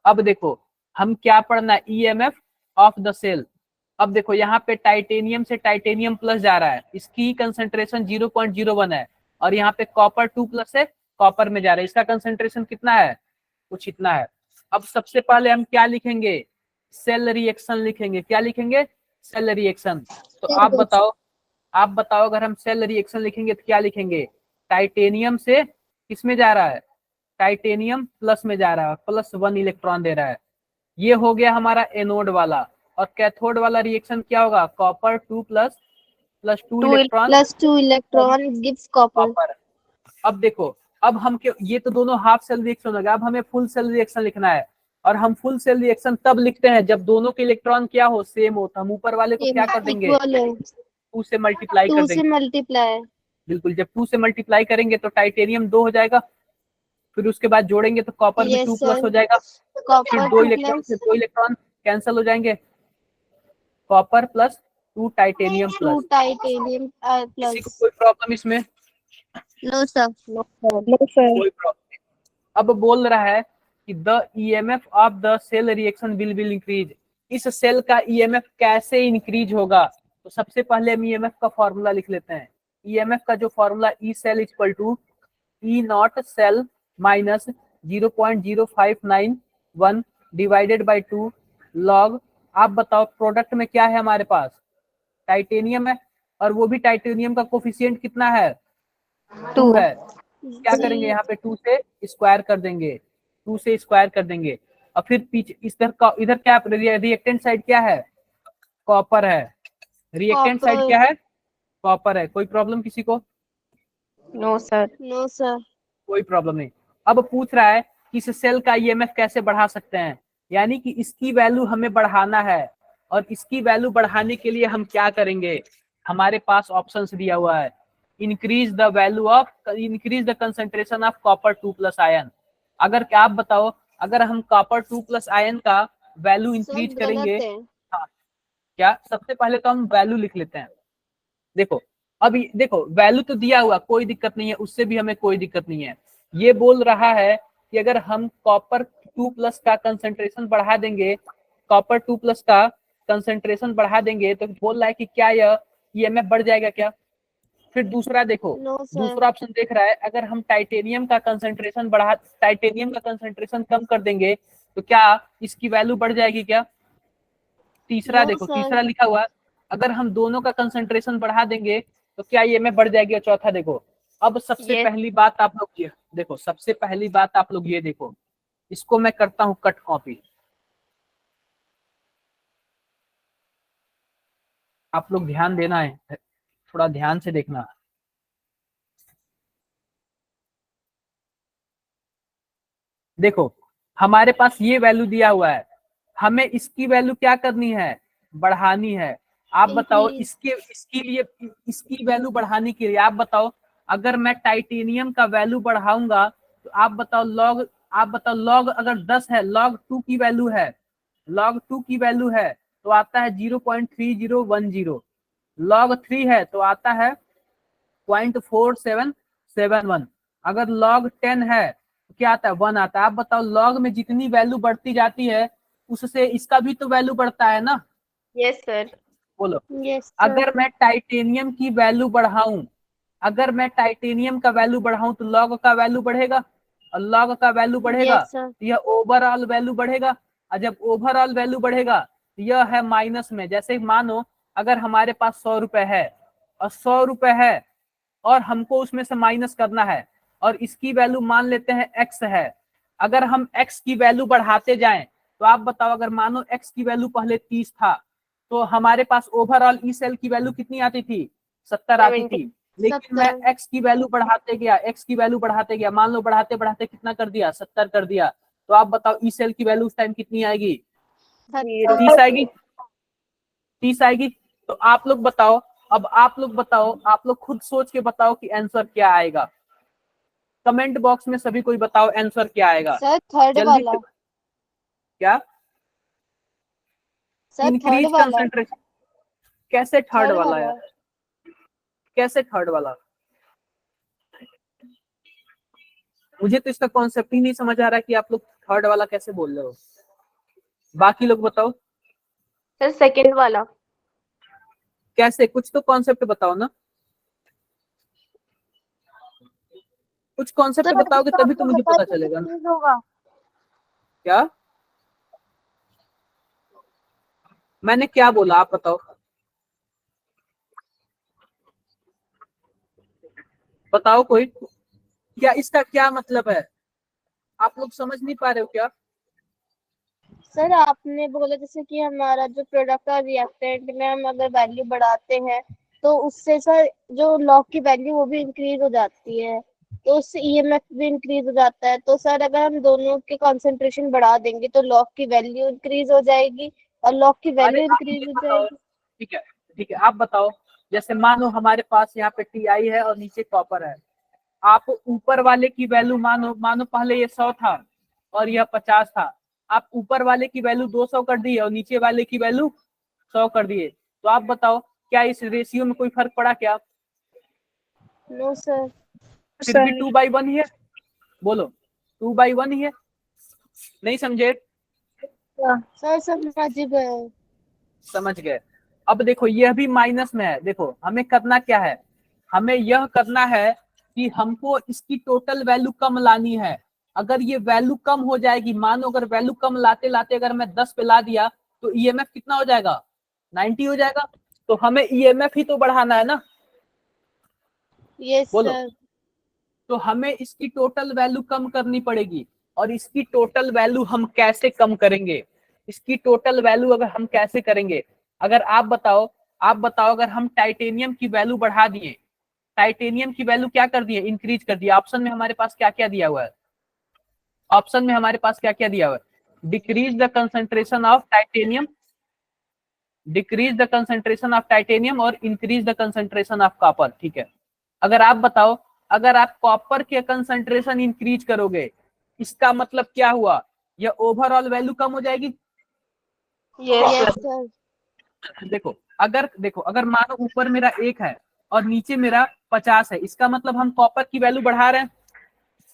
अब देखो हम क्या पढ़ना है, ईएमएफ ऑफ द सेल। अब देखो यहाँ पे टाइटेनियम से टाइटेनियम प्लस जा रहा है, इसकी कंसेंट्रेशन 0.01 है, और यहाँ पे कॉपर 2 प्लस से कॉपर में जा रहा है, इसका कंसेंट्रेशन कितना है? कुछ इतना है। अब सबसे पहले हम क्या लिखेंगे? सेल रिएक्शन लिखेंगे। क्या लिखेंगे? Cell reaction. तो आप बताओ अगर हम सेल रिएक्शन लिखेंगे तो क्या लिखेंगे? टाइटेनियम से किसमें जा रहा है? टाइटेनियम प्लस में जा रहा है, +1 इलेक्ट्रॉन दे रहा है। ये हो गया हमारा एनोड वाला। और कैथोड वाला रिएक्शन क्या होगा? Copper 2 plus 2 electron +2 electron gives copper. Copper. अब देखो, अब हम ये तो दोनों हाफ सेल रिएक्शन हो गया, अब हमें फुल सेल रिएक्शन लिखना है। और हम फुल सेल रिएक्शन तब लिखते हैं जब दोनों के इलेक्ट्रॉन क्या हो? सेम हो। तो हम ऊपर वाले को क्या कर देंगे? इक्वल है। 2 से मल्टीप्लाई कर 2 से देंगे। मल्टीप्लाई। बिल्कुल, जब 2 से मल्टीप्लाई करेंगे तो टाइटेनियम 2 हो जाएगा, फिर उसके बाद जोड़ेंगे तो कॉपर भी 2 यस प्लस सर। हो जाएगा। फिर कॉपर 2 2 इलेक्ट्रॉन से प्लस 2 इलेक्ट्रॉन कैंसिल हो जाएंगे, copper plus 2 titanium 2 plus. Titanium किसी को प्लस। कोई प्रॉब्लम इसमें? No sir. No sir. कोई प्रॉब्लम नहीं। अब बोल रहा है कि the EMF of the cell reaction will increase. इस सेल का ईएमएफ कैसे इंक्रीज होगा? तो सबसे पहले हम ईएमएफ का फॉर्मूला लिख लेते हैं। ईएमएफ का जो formula, E cell equal to E naught cell minus 0.0591 divided by 2 log. आप बताओ प्रोडक्ट में क्या है हमारे पास? टाइटेनियम है, और वो भी टाइटेनियम का कोफिशिएंट कितना है? 2 है। क्या करेंगे यहाँ पे? 2 से स्क्वायर कर देंगे, 2 से स्क्वायर कर देंगे। और फिर पीछे इधर क्या रिएक्टेंट साइड क्या है? कॉपर है। रिएक्टेंट साइड क्या है? कॉपर है। कोई प्रॉब्लम किसी को? No sir. No sir. कोई प्रॉब्लम नहीं। अब पूछ रहा है कि इस सेल का ईएमएफ कैसे बढ़ा सकते हैं, यानी कि इसकी वैल्यू हमें बढ़ाना है। और इसकी वैल्यू बढ़ाने के लिए हम क्या करेंगे? हमारे पास ऑप्शंस दिया हुआ है। Increase the concentration of copper 2 plus ion. अगर क्या आप बताओ, अगर हम कॉपर 2 प्लस आयन का वैल्यू इंक्रीज करेंगे, हाँ, क्या सबसे पहले तो हम वैल्यू लिख लेते हैं। देखो अभी देखो वैल्यू तो दिया हुआ, कोई दिक्कत नहीं है, उससे भी हमें कोई दिक्कत नहीं है। ये बोल रहा है कि अगर हम कॉपर 2 प्लस का कंसंट्रेशन बढ़ा देंगे, कॉपर 2 प्लस का कंसंट्रेशन बढ़ा देंगे, तो बोल रहा है कि क्या यह ईएमएफ बढ़ जाएगा क्या? फिर दूसरा देखो, दूसरा ऑप्शन देख रहा है, अगर हम टाइटेनियम का कंसंट्रेशन कम कर देंगे तो क्या इसकी वैल्यू बढ़ जाएगी क्या? तीसरा देखो, तीसरा लिखा हुआ, अगर हम दोनों का कंसंट्रेशन बढ़ा देंगे तो क्या ये में बढ़ जाएगी? और चौथा देखो, अब सबसे पहली बात आप लोग ये देखो, सबसे पहली बात आप लोग ये देखो, इसको मैं करता हूं कट कॉपी, आप लोग ध्यान देना है, थोड़ा ध्यान से देखना। देखो हमारे पास ये वैल्यू दिया हुआ है, हमें इसकी वैल्यू क्या करनी है? बढ़ानी है। आप बताओ इसकी वैल्यू बढ़ाने के लिए आप बताओ, अगर मैं टाइटेनियम का वैल्यू बढ़ाऊंगा तो आप बताओ लॉग अगर 10 है, लॉग 2 की वैल्यू है, लॉग 2 की वैल्यू है तो आता है 0.3010। log 3 है तो आता है 0.4771। अगर log 10 है तो क्या आता है, 1 आता है। आप बताओ log में जितनी वैल्यू बढ़ती जाती है उससे इसका भी तो वैल्यू बढ़ता है ना। Yes sir. बोलो, यस सर। अगर मैं टाइटेनियम की वैल्यू बढ़ाऊं, अगर मैं टाइटेनियम का वैल्यू बढ़ाऊं तो log का वैल्यू बढ़ेगा, और log का वैल्यू बढ़ेगा यस सर। तो यह ओवरऑल वैल्यू बढ़ेगा, और जब ओवरऑल वैल्यू बढ़ेगा तो यह है माइनस में। जैसे मानो अगर हमारे पास 100 रुपए है और 100 रुपए है और हमको उसमें से माइनस करना है, और इसकी वैल्यू मान लेते हैं x है। अगर हम x की वैल्यू बढ़ाते जाएं तो आप बताओ, अगर मानो x की वैल्यू पहले 30 था तो हमारे पास ओवरऑल ई सेल की वैल्यू कितनी आती थी, 70 आती 70। थी। लेकिन मैं x की वैल्यू बढ़ाते गया, x की वैल्यू बढ़ाते गया, मान लो बढ़ाते बढ़ाते कितना कर दिया, 70 कर दिया, तो आप बताओ ई सेल की वैल्यू उस टाइम कितनी आएगी, 30 आएगी, 30 आएगी। तो आप लोग बताओ, अब आप लोग बताओ, आप लोग खुद सोच के बताओ कि आंसर क्या आएगा। कमेंट बॉक्स में सभी कोई बताओ आंसर क्या आएगा सर थर्ड जल्दी वाला। से। क्या सर थर्ड इंक्रीज वाला। कंसंट्रेशन, कैसे थर्ड थर्ड वाला वाला। यार, कैसे थर्ड वाला, मुझे तो इसका कॉन्सेप्ट ही नहीं समझ आ रहा कि आप लोग थर्ड वाला कैसे बोल रहे हो। बाकी लोग बताओ सर सेकंड वाला। कैसे, कुछ तो कॉन्सेप्ट बताओ ना, कुछ कॉन्सेप्ट बताओगे तभी तो मुझे पता चलेगा ना। होगा। क्या मैंने क्या बोला आप बताओ, बताओ कोई, क्या इसका क्या मतलब है, आप लोग समझ नहीं पा रहे हो क्या। सर आपने बोला जैसे कि हमारा जो प्रोडक्ट का रिएक्टेंट में हम अगर वैल्यू बढ़ाते हैं तो उससे सर जो लॉग की वैल्यू वो भी इंक्रीज हो जाती है, तो उससे ईएमएफ भी इंक्रीज हो जाता है। तो सर अगर हम दोनों के कंसंट्रेशन बढ़ा देंगे तो लॉग की वैल्यू इंक्रीज हो जाएगी और लॉग की अरे वैल्यू आप इंक्रीज ये हो बताओ, जाएगी। ठीक है ठीक है, आप बताओ, जैसे मानो हमारे पास यहाँ पे टीआई है और नीचे कॉपर है, आप ऊपर वाले की वैल्यू मानो मानो पहले ये 100 था और यह 50 था, आप ऊपर वाले की वैल्यू 200 कर दिए और नीचे वाले की वैल्यू 100 कर दिए, तो आप बताओ क्या इस रेशियो में कोई फर्क पड़ा क्या, नो सर। फिर भी 2/1 ही है। बोलो 2/1 ही है, नहीं समझे, सर समझ गए। समझ गए। अब देखो यह भी माइनस में है, देखो हमें करना क्या है, हमें यह करना है कि हमको इसकी टोटल वैल्यू कम लानी है। अगर ये वैल्यू कम हो जाएगी, मानो अगर वैल्यू कम लाते लाते अगर मैं 10 पे ला दिया तो ईएमएफ कितना हो जाएगा, 90 हो जाएगा। तो हमें ईएमएफ ही तो बढ़ाना है ना, यस बोलो। सर। तो हमें इसकी टोटल वैल्यू कम करनी पड़ेगी, और इसकी टोटल वैल्यू हम कैसे कम करेंगे, इसकी टोटल वैल्यू अगर हम कैसे करेंगे, अगर आप बताओ, आप बताओ अगर हम टाइटेनियम की वैल्यू बढ़ा दिए, टाइटेनियम की वैल्यू क्या कर दिए, इंक्रीज कर दिया, ऑप्शन में हमारे पास क्या क्या दिया हुआ है, ऑप्शन में हमारे पास क्या क्या दिया हुआ है, decrease the concentration of titanium, decrease the concentration of titanium और increase the concentration of copper, ठीक है। अगर आप बताओ, अगर आप कॉपर के कंसंट्रेशन इंक्रीज करोगे, इसका मतलब क्या हुआ, यह ओवरऑल वैल्यू कम हो जाएगी। Yes sir. देखो अगर मानो ऊपर मेरा 1 है और नीचे मेरा 50 है, इसका मतलब हम कॉपर की वैल्यू बढ़ा रहे हैं।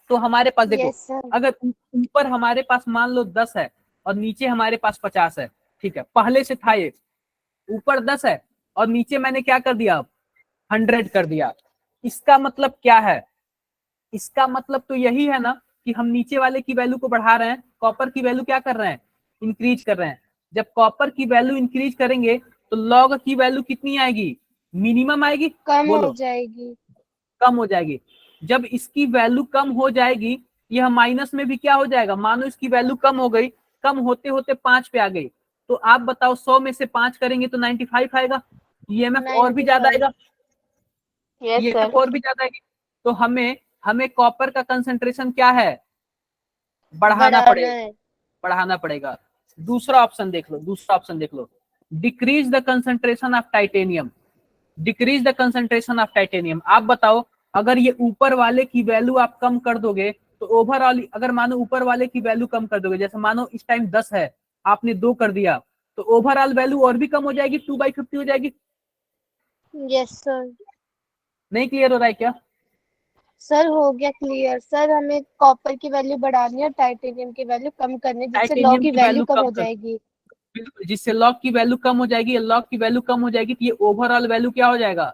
तो हमारे पास देखो, यस सर। अगर ऊपर हमारे पास मान लो 10 है और नीचे हमारे पास 50 है, ठीक है, पहले से था ये, ऊपर 10 है और नीचे मैंने क्या कर दिया, 100 कर दिया। इसका मतलब क्या है, इसका मतलब तो यही है ना कि हम नीचे वाले की वैल्यू को बढ़ा रहे हैं, कॉपर की वैल्यू क्या कर रहे हैं, इंक्रीज कर रहे हैं। जब कॉपर की वैल्यू इंक्रीज करेंगे तो लॉग की वैल्यू कितनी आएगी, मिनिमम आएगी, कम हो बोलो, जाएगी। कम हो जाएगी। जब इसकी वैल्यू कम हो जाएगी, यह माइनस में भी क्या हो जाएगा, मानो इसकी वैल्यू कम हो गई, कम होते होते 5 पे आ गई, तो आप बताओ 100 में से 5 करेंगे तो 95 आएगा, ईएमएफ और भी ज्यादा 95। आएगा, यस ईएमएफ सर। और भी ज्यादा आएगी। तो हमें हमें कॉपर का कंसंट्रेशन क्या है, बढ़ाना बढ़ाना पड़ेगा, है। बढ़ाना पड़ेगा। दूसरा ऑप्शन देख लो, दूसरा ऑप्शन देख लो, decrease the concentration of titanium, decrease the concentration of titanium. आप बताओ अगर ये ऊपर वाले की वैल्यू आप कम कर दोगे तो ओवरऑल, अगर मानो ऊपर वाले की वैल्यू कम कर दोगे, जैसे मानो इस टाइम 10 है, आपने 2 कर दिया, तो ओवरऑल वैल्यू और भी कम हो जाएगी, 2/50 हो जाएगी, यस सर। नहीं क्लियर हो रहा है क्या? सर हो गया क्लियर सर, हमें कॉपर की वैल्यू बढ़ानी है और टाइटेनियम की वैल्यू कम करनी है, जिससे लॉ टाइटेनियम की की वैल्यू वैल्यू कम कम हो कर, जाएगी। बिल्कुल, जिससे लॉग की वैल्यू कम हो जाएगी, लॉग की वैल्यू कम हो जाएगी तो ये ओवरऑल वैल्यू क्या हो जाएगा?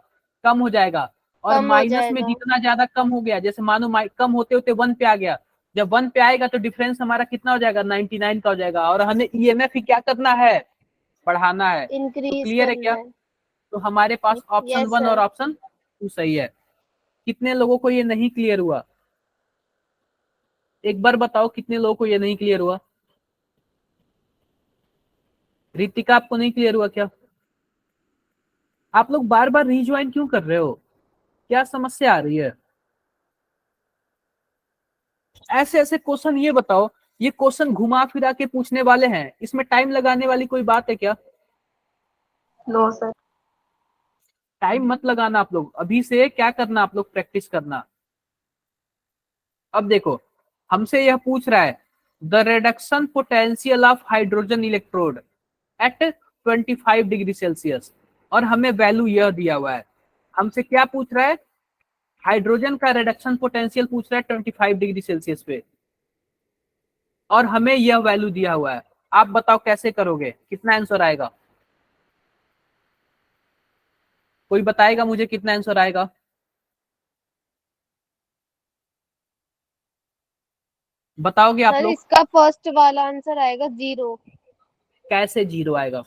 कम हो जाएगा। और कम हो माइनस में जाएगा। जितना ज्यादा कम हो गया, जैसे मानो कम होते होते 1 पे आ गया, जब 1 पे आएगा तो डिफरेंस हमारा कितना हो जाएगा? 99 का हो जाएगा। और हमें ईएमएफ ही क्या करना है? बढ़ाना है। तो इंक्रीज क्लियर है करना क्या? है। तो हमारे पास ऑप्शन यस 1 और सर। ऑप्शन 2 सही है। कितने लोगों को ये नहीं क्लियर हुआ? एक बार बताओ कितने लोगों को ये नहीं क्लियर हुआ? रितिका, आपको नहीं क्लियर हुआ क्या? आप लोग बार बार रिज्वाइन क्यों कर रहे हो? क्या समस्या आ रही है? ऐसे ऐसे क्वेश्चन ये बताओ, ये क्वेश्चन घुमा फिरा के पूछने वाले हैं, इसमें टाइम लगाने वाली कोई बात है क्या? No sir. टाइम मत लगाना आप लोग, अभी से क्या करना, आप लोग प्रैक्टिस करना। अब देखो, हमसे यह पूछ रहा है the reduction potential of hydrogen electrode at 25 degree Celsius, और हमें वैल्यू यह दिया हुआ है। हमसे क्या पूछ रहा है? हाइड्रोजन का रिडक्शन पोटेंशियल पूछ रहा है 25 डिग्री सेल्सियस पे, और हमें यह वैल्यू दिया हुआ है। आप बताओ कैसे करोगे, कितना आंसर आएगा? कोई बताएगा मुझे कितना आंसर आएगा? बताओगे आप सर लोग? इसका फर्स्ट वाला आंसर आएगा 0। कैसे 0 आएगा?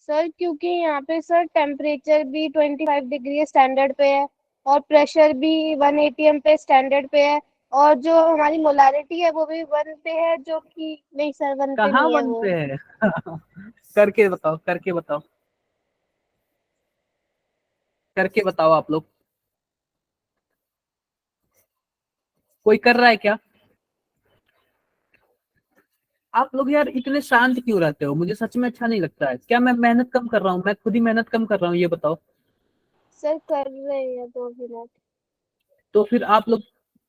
सर क्योंकि यहाँ पे सर टेम्परेचर भी 25 डिग्री स्टैंडर्ड पे है, और प्रेशर भी 1 atm पे स्टैंडर्ड पे है, और जो हमारी मोलारिटी है वो भी 1 पे है, जो कि नहीं सर 1 पे कहाँ नहीं है 1 वो। पे है? करके बताओ, करके बताओ, करके बताओ आप लोग। कोई कर रहा है क्या? आप लोग यार इतने शांत क्यों रहते हो? मुझे सच में अच्छा नहीं लगता है। क्या मैं मेहनत कम कर रहा हूँ? मैं खुद ही मेहनत कम कर रहा हूँ, ये बताओ। सर कर रहे हैं 2 मिनट। तो फिर आप लोग,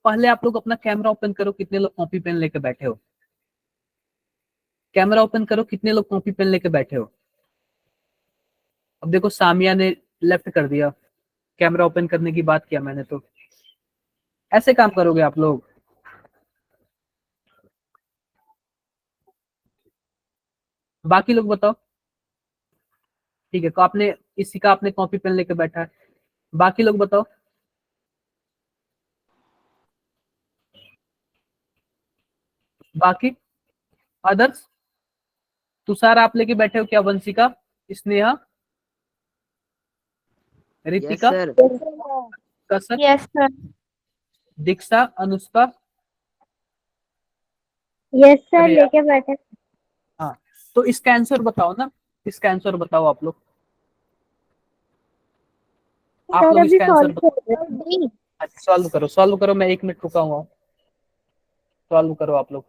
पहले आप लोग अपना कैमरा ओपन करो, कितने लोग कॉपी पेन लेके बैठे हो? कैमरा ओपन करो, कितने लोग कॉपी पेन लेके बैठे हो? अब देखो, सामिया ने लेफ्ट कर दिया, कैमरा ओपन करने की बात किया मैंने तो। ऐसे काम करोगे आप लोग? बाकी लोग बताओ। ठीक है, तो आपने, इसी का आपने कॉपी पेन लेके बैठा है। बाकी लोग बताओ। बाकी अदर्स? तुषार आप लेके बैठे हो क्या? Vanshika, Sneha, yes Ritika, sir. कसर, यस सर। दीक्षा, अनुष्का? यस सर, अरे यार, लेके बैठे। हाँ, तो इसका आंसर बताओ ना, इसका आंसर बताओ आप लोग। आप सर लोग अभी इसका आंसर सॉल्व बताओ। कर रहे हैं। अच्छा, सॉल्व करो, सॉल्व करो, मैं 1 मिनट रुका हुआ हूँ। सॉल्व करो आप लोग।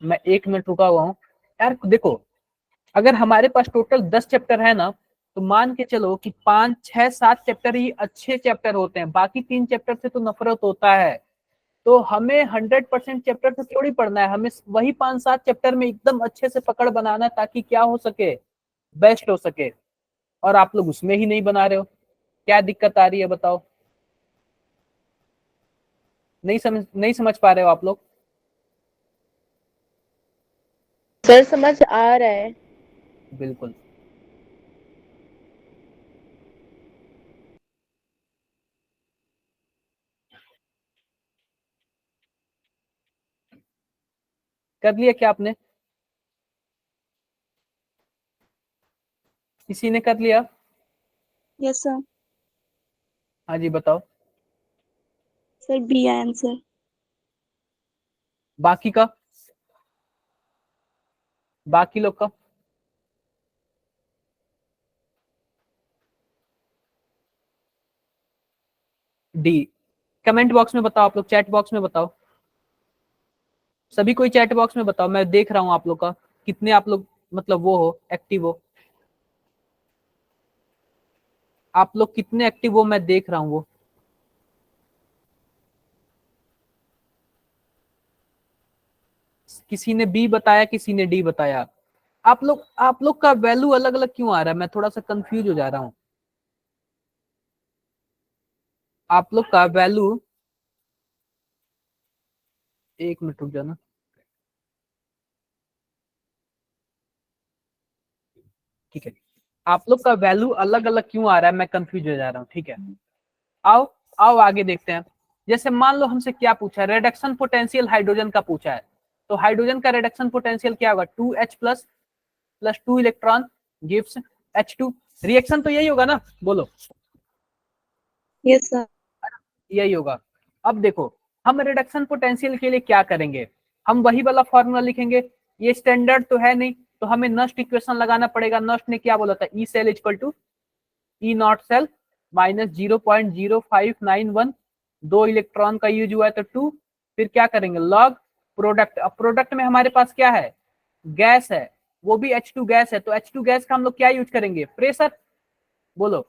मैं 1 मिनट रुका हुआ हूँ। यार देखो, अगर हमारे पास टोटल 10 चैप्टर है ना, तो मान के चलो कि 5 6 7 चैप्टर ही अच्छे चैप्टर होते हैं, बाकी 3 चैप्टर से तो नफरत होता है। तो हमें 100% चैप्टर से थोड़ी पढ़ना है, हमें वही 5 7 चैप्टर में एकदम अच्छे से पकड़ बनाना है, ताकि क्या हो सके? बेस्ट हो सके। और आप लोग उसमें ही नहीं बना रहे हो, क्या दिक्कत आ रही है बताओ? नहीं समझ पा रहे हो आप लोग? सर समझ आ रहा है। बिल्कुल। कर लिया क्या आपने? किसी ने कर लिया? Yes sir. हाँ जी, बताओ। Sir B answer. बाकी का, बाकी लोग का? डी। कमेंट बॉक्स में बताओ आप लोग, चैट बॉक्स में बताओ। सभी कोई चैट बॉक्स में बताओ, मैं देख रहा हूँ आप लोग का, कितने आप लोग मतलब वो हो, एक्टिव हो। आप लोग कितने एक्टिव हो, मैं देख रहा हूँ वो। किसी ने बी बताया, किसी ने डी बताया। आप लोग का वैल्यू अलग अलग क्यों आ रहा है? मैं थोड़ा सा कंफ्यूज हो जा रहा हूं। आप लोग का वैल्यू, एक मिनट रुक जाना। ठीक है, आप लोग का वैल्यू अलग अलग क्यों आ रहा है, मैं कंफ्यूज हो जा रहा हूँ। ठीक है, आओ आओ आगे देखते हैं। जैसे मान लो हमसे क्या पूछा है, रिडक्शन पोटेंशियल हाइड्रोजन का पूछा है। तो हाइड्रोजन का रिडक्शन पोटेंशियल क्या होगा? 2H plus plus 2 electron gives H2। Reaction तो यही होगा ना, बोलो। Yes sir. यही होगा। अब देखो, हम रिडक्शन पोटेंशियल के लिए क्या करेंगे, हम वही वाला फॉर्मूला लिखेंगे। ये स्टैंडर्ड तो है नहीं, तो हमें नस्ट इक्वेशन लगाना पड़ेगा। नस्ट ने क्या बोला था? E cell equal to E naught cell minus 0.0591। 2 electron का यूज हुआ है तो 2। फिर क्या करेंगे? Log product. अब प्रोडक्ट में हमारे पास क्या है? गैस है, वो भी H2 गैस है। तो H2 गैस का हम लोग क्या यूज करेंगे? प्रेशर, बोलो।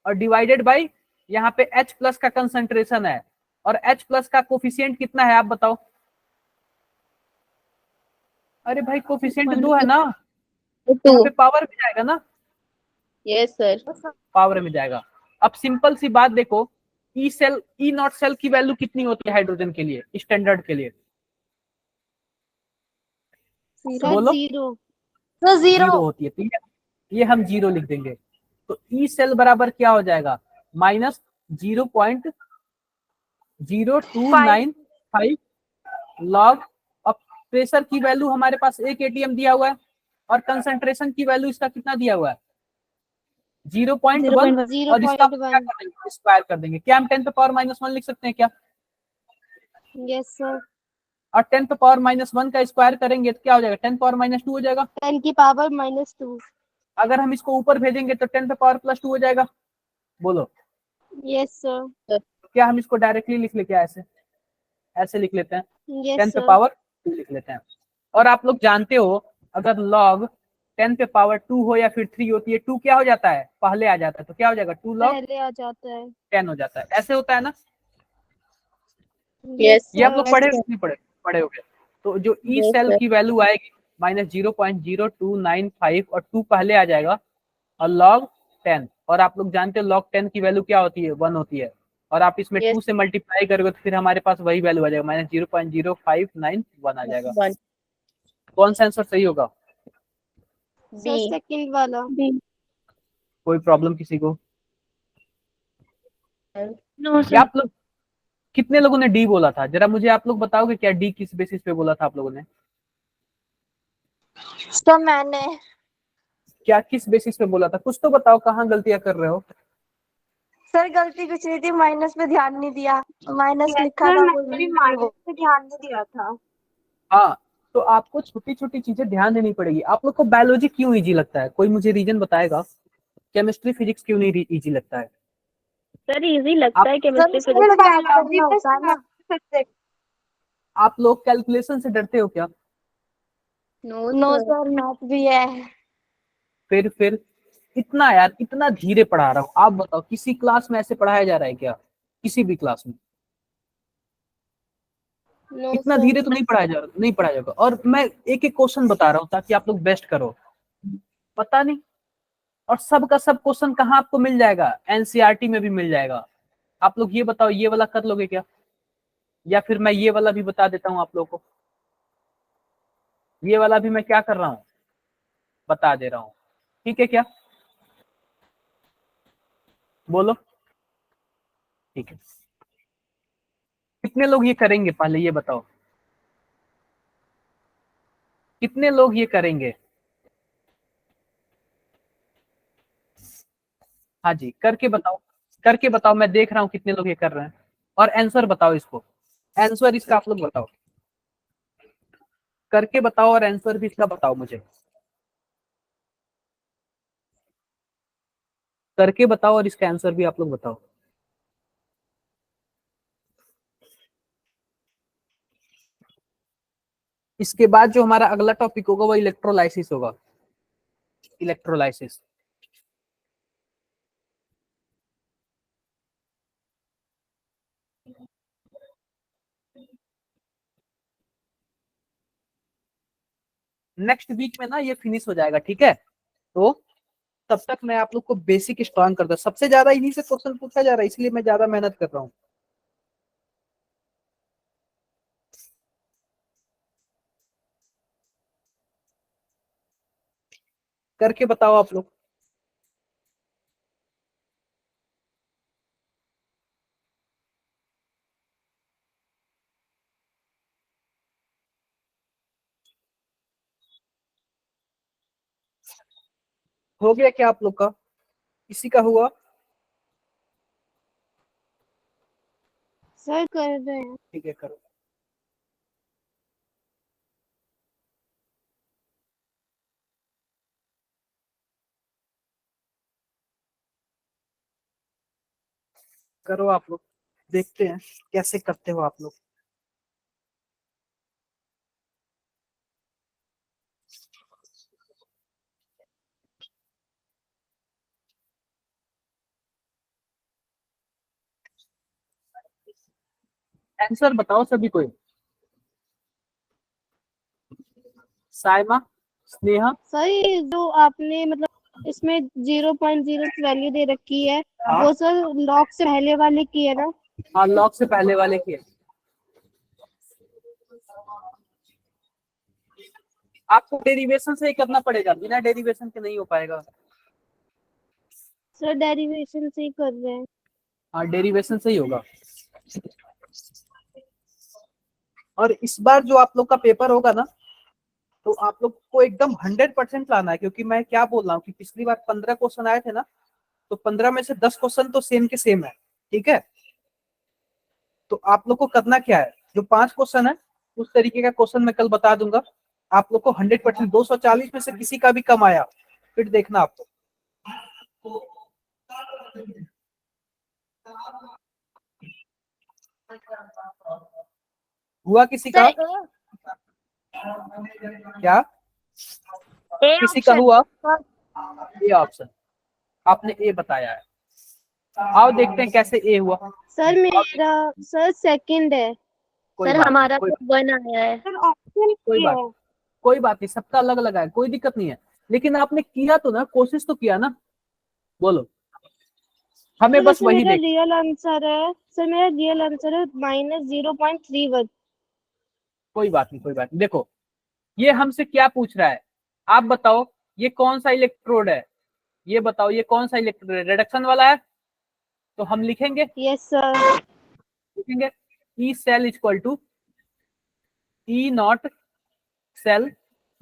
और डिवाइडेड बाई यहाँ पे H प्लस का कंसंट्रेशन है, और H प्लस का कोफिशियंट कितना है आप बताओ? अरे भाई कोफिशियंट 2 है ना, यहाँ पे पावर में जाएगा ना, यस सर। पावर में जाएगा। अब सिंपल सी बात देखो, E cell E naught cell की वैल्यू कितनी होती है हाइड्रोजन के लिए, स्टैंडर्ड के लिए? सर बोलो। 0। तो जीरो। जीरो होती है। तो ये हम जीरो लिख देंगे। तो ई सेल बराबर क्या हो जाएगा? Minus 0.0295 log. अब प्रेशर की वैल्यू हमारे पास 1 ATM दिया हुआ है, और कंसंट्रेशन की वैल्यू इसका कितना दिया हुआ है? 0.1। और इसका हम क्या 0.1। कर देंगे? स्क्वायर कर देंगे। क्या हम 10⁻⁻1 लिख सकते हैं क्या? Yes sir. और 10⁻⁻1 का स्क्वायर करेंगे तो क्या हो जाएगा? 10⁻2 हो जाएगा। 10 की पावर -2। अगर हम इसको ऊपर भेजेंगे तो 10⁻+2 हो जाएगा। बोलो। Yes sir. क्या हम इसको डायरेक्टली लिख ले? क्या ऐसे ऐसे लिख लेते हैं? यस टेन पे सर। पावर 2 लिख लेते हैं। और आप लोग जानते हो, अगर लॉग 10 पे पावर 2 हो या फिर 3 होती है, 2 क्या हो जाता है? पहले आ जाता है। तो क्या हो जाएगा? 2 लॉग पहले आ जाता है। 10 हो जाता है। ऐसे होता है ना? यस ये आप लोग सर। पढ़े नहीं पढ़े? पढ़े हो गए। तो जो ई यस सेल सर। की वैल्यू आएगी -0.0295, और 2 पहले आ जाएगा, और लॉग 10। और आप लोग जानते हो लॉग 10 की वैल्यू क्या होती है? 1 होती है। और आप इसमें यस 2 से मल्टीप्लाई करोगे तो फिर हमारे पास वही वैल्यू आ जाएगा, -0.0591 आ जाएगा। 1 कौन सा आंसर सही होगा? Sir B. सेकंड वाला। बी। कोई प्रॉब्लम किसी को? नो या सर। आप लोग, कितने लोगों ने डी बोला था? जरा मुझे आप लोग बताओगे क्या, डी किस बेसिस पे बोला था आप लोगों ने? सर मैंने। क्या किस बेसिस पे बोला था? कुछ तो बताओ, कहाँ गलतियां कर रहे हो? सर गलती कुछ नहीं थी, माइनस पे ध्यान नहीं दिया। माइनस लिखा था वो भी माइनस पे ध्यान नहीं दिया था। हाँ, तो आपको छोटी छोटी चीजें ध्यान देनी पड़ेगी। आप लोग को बायोलॉजी क्यों इजी लगता है? कोई मुझे रीजन बताएगा? केमिस्ट्री फिजिक्स क्यों नहीं इजी लगता है? सर इजी आप लगता है केमिस्ट्री सर फिजिक्स। बायोलॉजी होता है ना सब्जेक्ट। आप लोग कैलकुलेशन से डरते हो क्या? No no sir. Sir math भी है। फिर इतना यार, इतना धीरे पढ़ा रहा हूँ। आप बताओ, किसी क्लास में ऐसे पढ़ाया जा रहा है क्या? किसी भी क्लास में नो इतना सर। धीरे तो नहीं पढ़ाया जा रहा, नहीं पढ़ाया जाएगा। और मैं एक एक क्वेश्चन बता रहा हूँ ताकि आप लोग बेस्ट करो। पता नहीं। और सब का सब क्वेश्चन कहाँ आपको मिल जाएगा? एनसीईआरटी में भी मिल जाएगा। आप लोग ये बताओ, ये वाला कर लोगे क्या? या फिर मैं ये वाला भी बता देता हूँ आप लोगों को। ये वाला भी मैं क्या कर रहा हूँ, बता दे रहा हूँ। ठीक है क्या? बोलो। ठीक है, कितने लोग ये करेंगे पहले ये बताओ? कितने लोग ये करेंगे? हाँ जी, करके बताओ। करके बताओ, मैं देख रहा हूँ कितने लोग ये कर रहे हैं। और आंसर बताओ इसको। आंसर इसका आप लोग बताओ। करके बताओ, और आंसर भी इसका बताओ मुझे। करके बताओ, और इसका आंसर भी आप लोग बताओ। इसके बाद जो हमारा अगला टॉपिक होगा वो इलेक्ट्रोलाइसिस होगा। इलेक्ट्रोलाइसिस। नेक्स्ट वीक में ना ये फिनिश हो जाएगा, ठीक है। तो तब तक मैं आप लोग को बेसिक स्ट्रॉन्ग कर दूं। सबसे ज्यादा इन्हीं से क्वेश्चन पूछा जा रहा है, इसलिए मैं ज्यादा मेहनत कर रहा हूँ। करके बताओ आप लोग। हो गया क्या आप लोग का? किसी का हुआ? सर कर रहे हैं। ठीक है, करो। करो आप लोग, देखते हैं कैसे करते हो आप लोग। आंसर बताओ सभी कोई। साइमा, स्नेहा। सर ये जो आपने मतलब इसमें 0.0 वैल्यू दे रखी है, हाँ वो सर लॉग से पहले वाले की है ना? हाँ, लॉग से पहले वाले की है। आपको डेरिवेशन से ही करना पड़ेगा, बिना डेरिवेशन के नहीं हो पाएगा। सर डेरिवेशन से ही कर रहे हैं। हाँ, डेरिवेशन से ही होगा। और इस बार जो आप लोग का पेपर होगा ना, तो आप लोग को एकदम 100% लाना है, क्योंकि मैं क्या बोल रहा हूँ कि पिछली बार 15 क्वेश्चन आए थे ना, तो 15 में से 10 क्वेश्चन तो सेम के सेम है, ठीक है। तो आप लोग को करना क्या है, जो 5 क्वेश्चन है उस तरीके का क्वेश्चन मैं कल बता दूंगा। आप लोग को 100%, 240 में से किसी का भी कम आया फिर देखना आप लोग। हुआ किसी का? क्या किसी का हुआ? ए ऑप्शन आपने ए बताया है। आओ देखते हैं कैसे ए हुआ। सर मेरा सर सेकंड है। कोई सर बात हमारा नहीं, तो 1 आया है। सर ऑप्शन कोई बात नहीं, सबका अलग अलग है, कोई दिक्कत नहीं है। लेकिन आपने किया तो ना, कोशिश तो किया ना, बोलो। हमें सर बस वैसे वही मेरा देख। रियल आंसर है, सर मेरा रियल आंसर है -0.31। कोई बात नहीं, कोई बात नहीं। देखो ये हमसे क्या पूछ रहा है, आप बताओ ये कौन सा इलेक्ट्रोड है, ये बताओ ये कौन सा इलेक्ट्रोड है, रिडक्शन वाला है। तो हम लिखेंगे यस सर। लिखेंगे E cell equal to E naught cell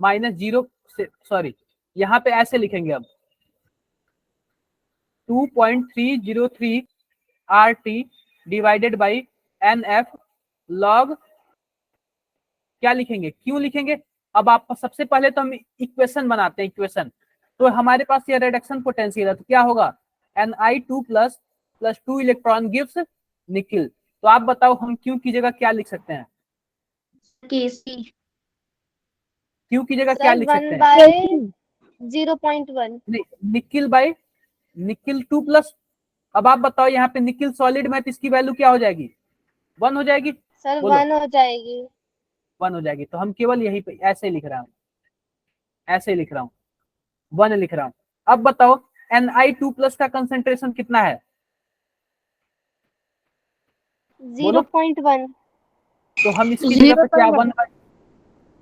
minus 0, sorry यहाँ पे ऐसे लिखेंगे अब 2.303 R T divided by N F log, क्या लिखेंगे, क्यों लिखेंगे। अब आप सबसे पहले तो हम इक्वेशन बनाते हैं, इक्वेशन। तो हमारे पास ये रिडक्शन पोटेंशियल है, तो क्या होगा Ni2 plus 2 electron gives nickel. तो आप बताओ हम क्यों की जगह क्या लिख सकते हैं, केसी। क्यों की जगह क्या सर लिख 1 सकते हैं। By 0.1। Nickel by nickel 2 plus. अब आप बताओ यहाँ पे निकिल सॉलिड में, तो इसकी वैल्यू क्या हो जाएगी, 1 हो जाएगी। सर बोलो 1 हो जाएगी। 1 हो जाएगी। तो हम केवल यही पे ऐसे लिख रहा हूँ, ऐसे लिख रहा हूँ, 1 लिख रहा हूँ। अब बताओ Ni2 प्लस का कंसेंट्रेशन कितना है, बोलो। 0.1। तो हम इसकी जगह पे क्या 1,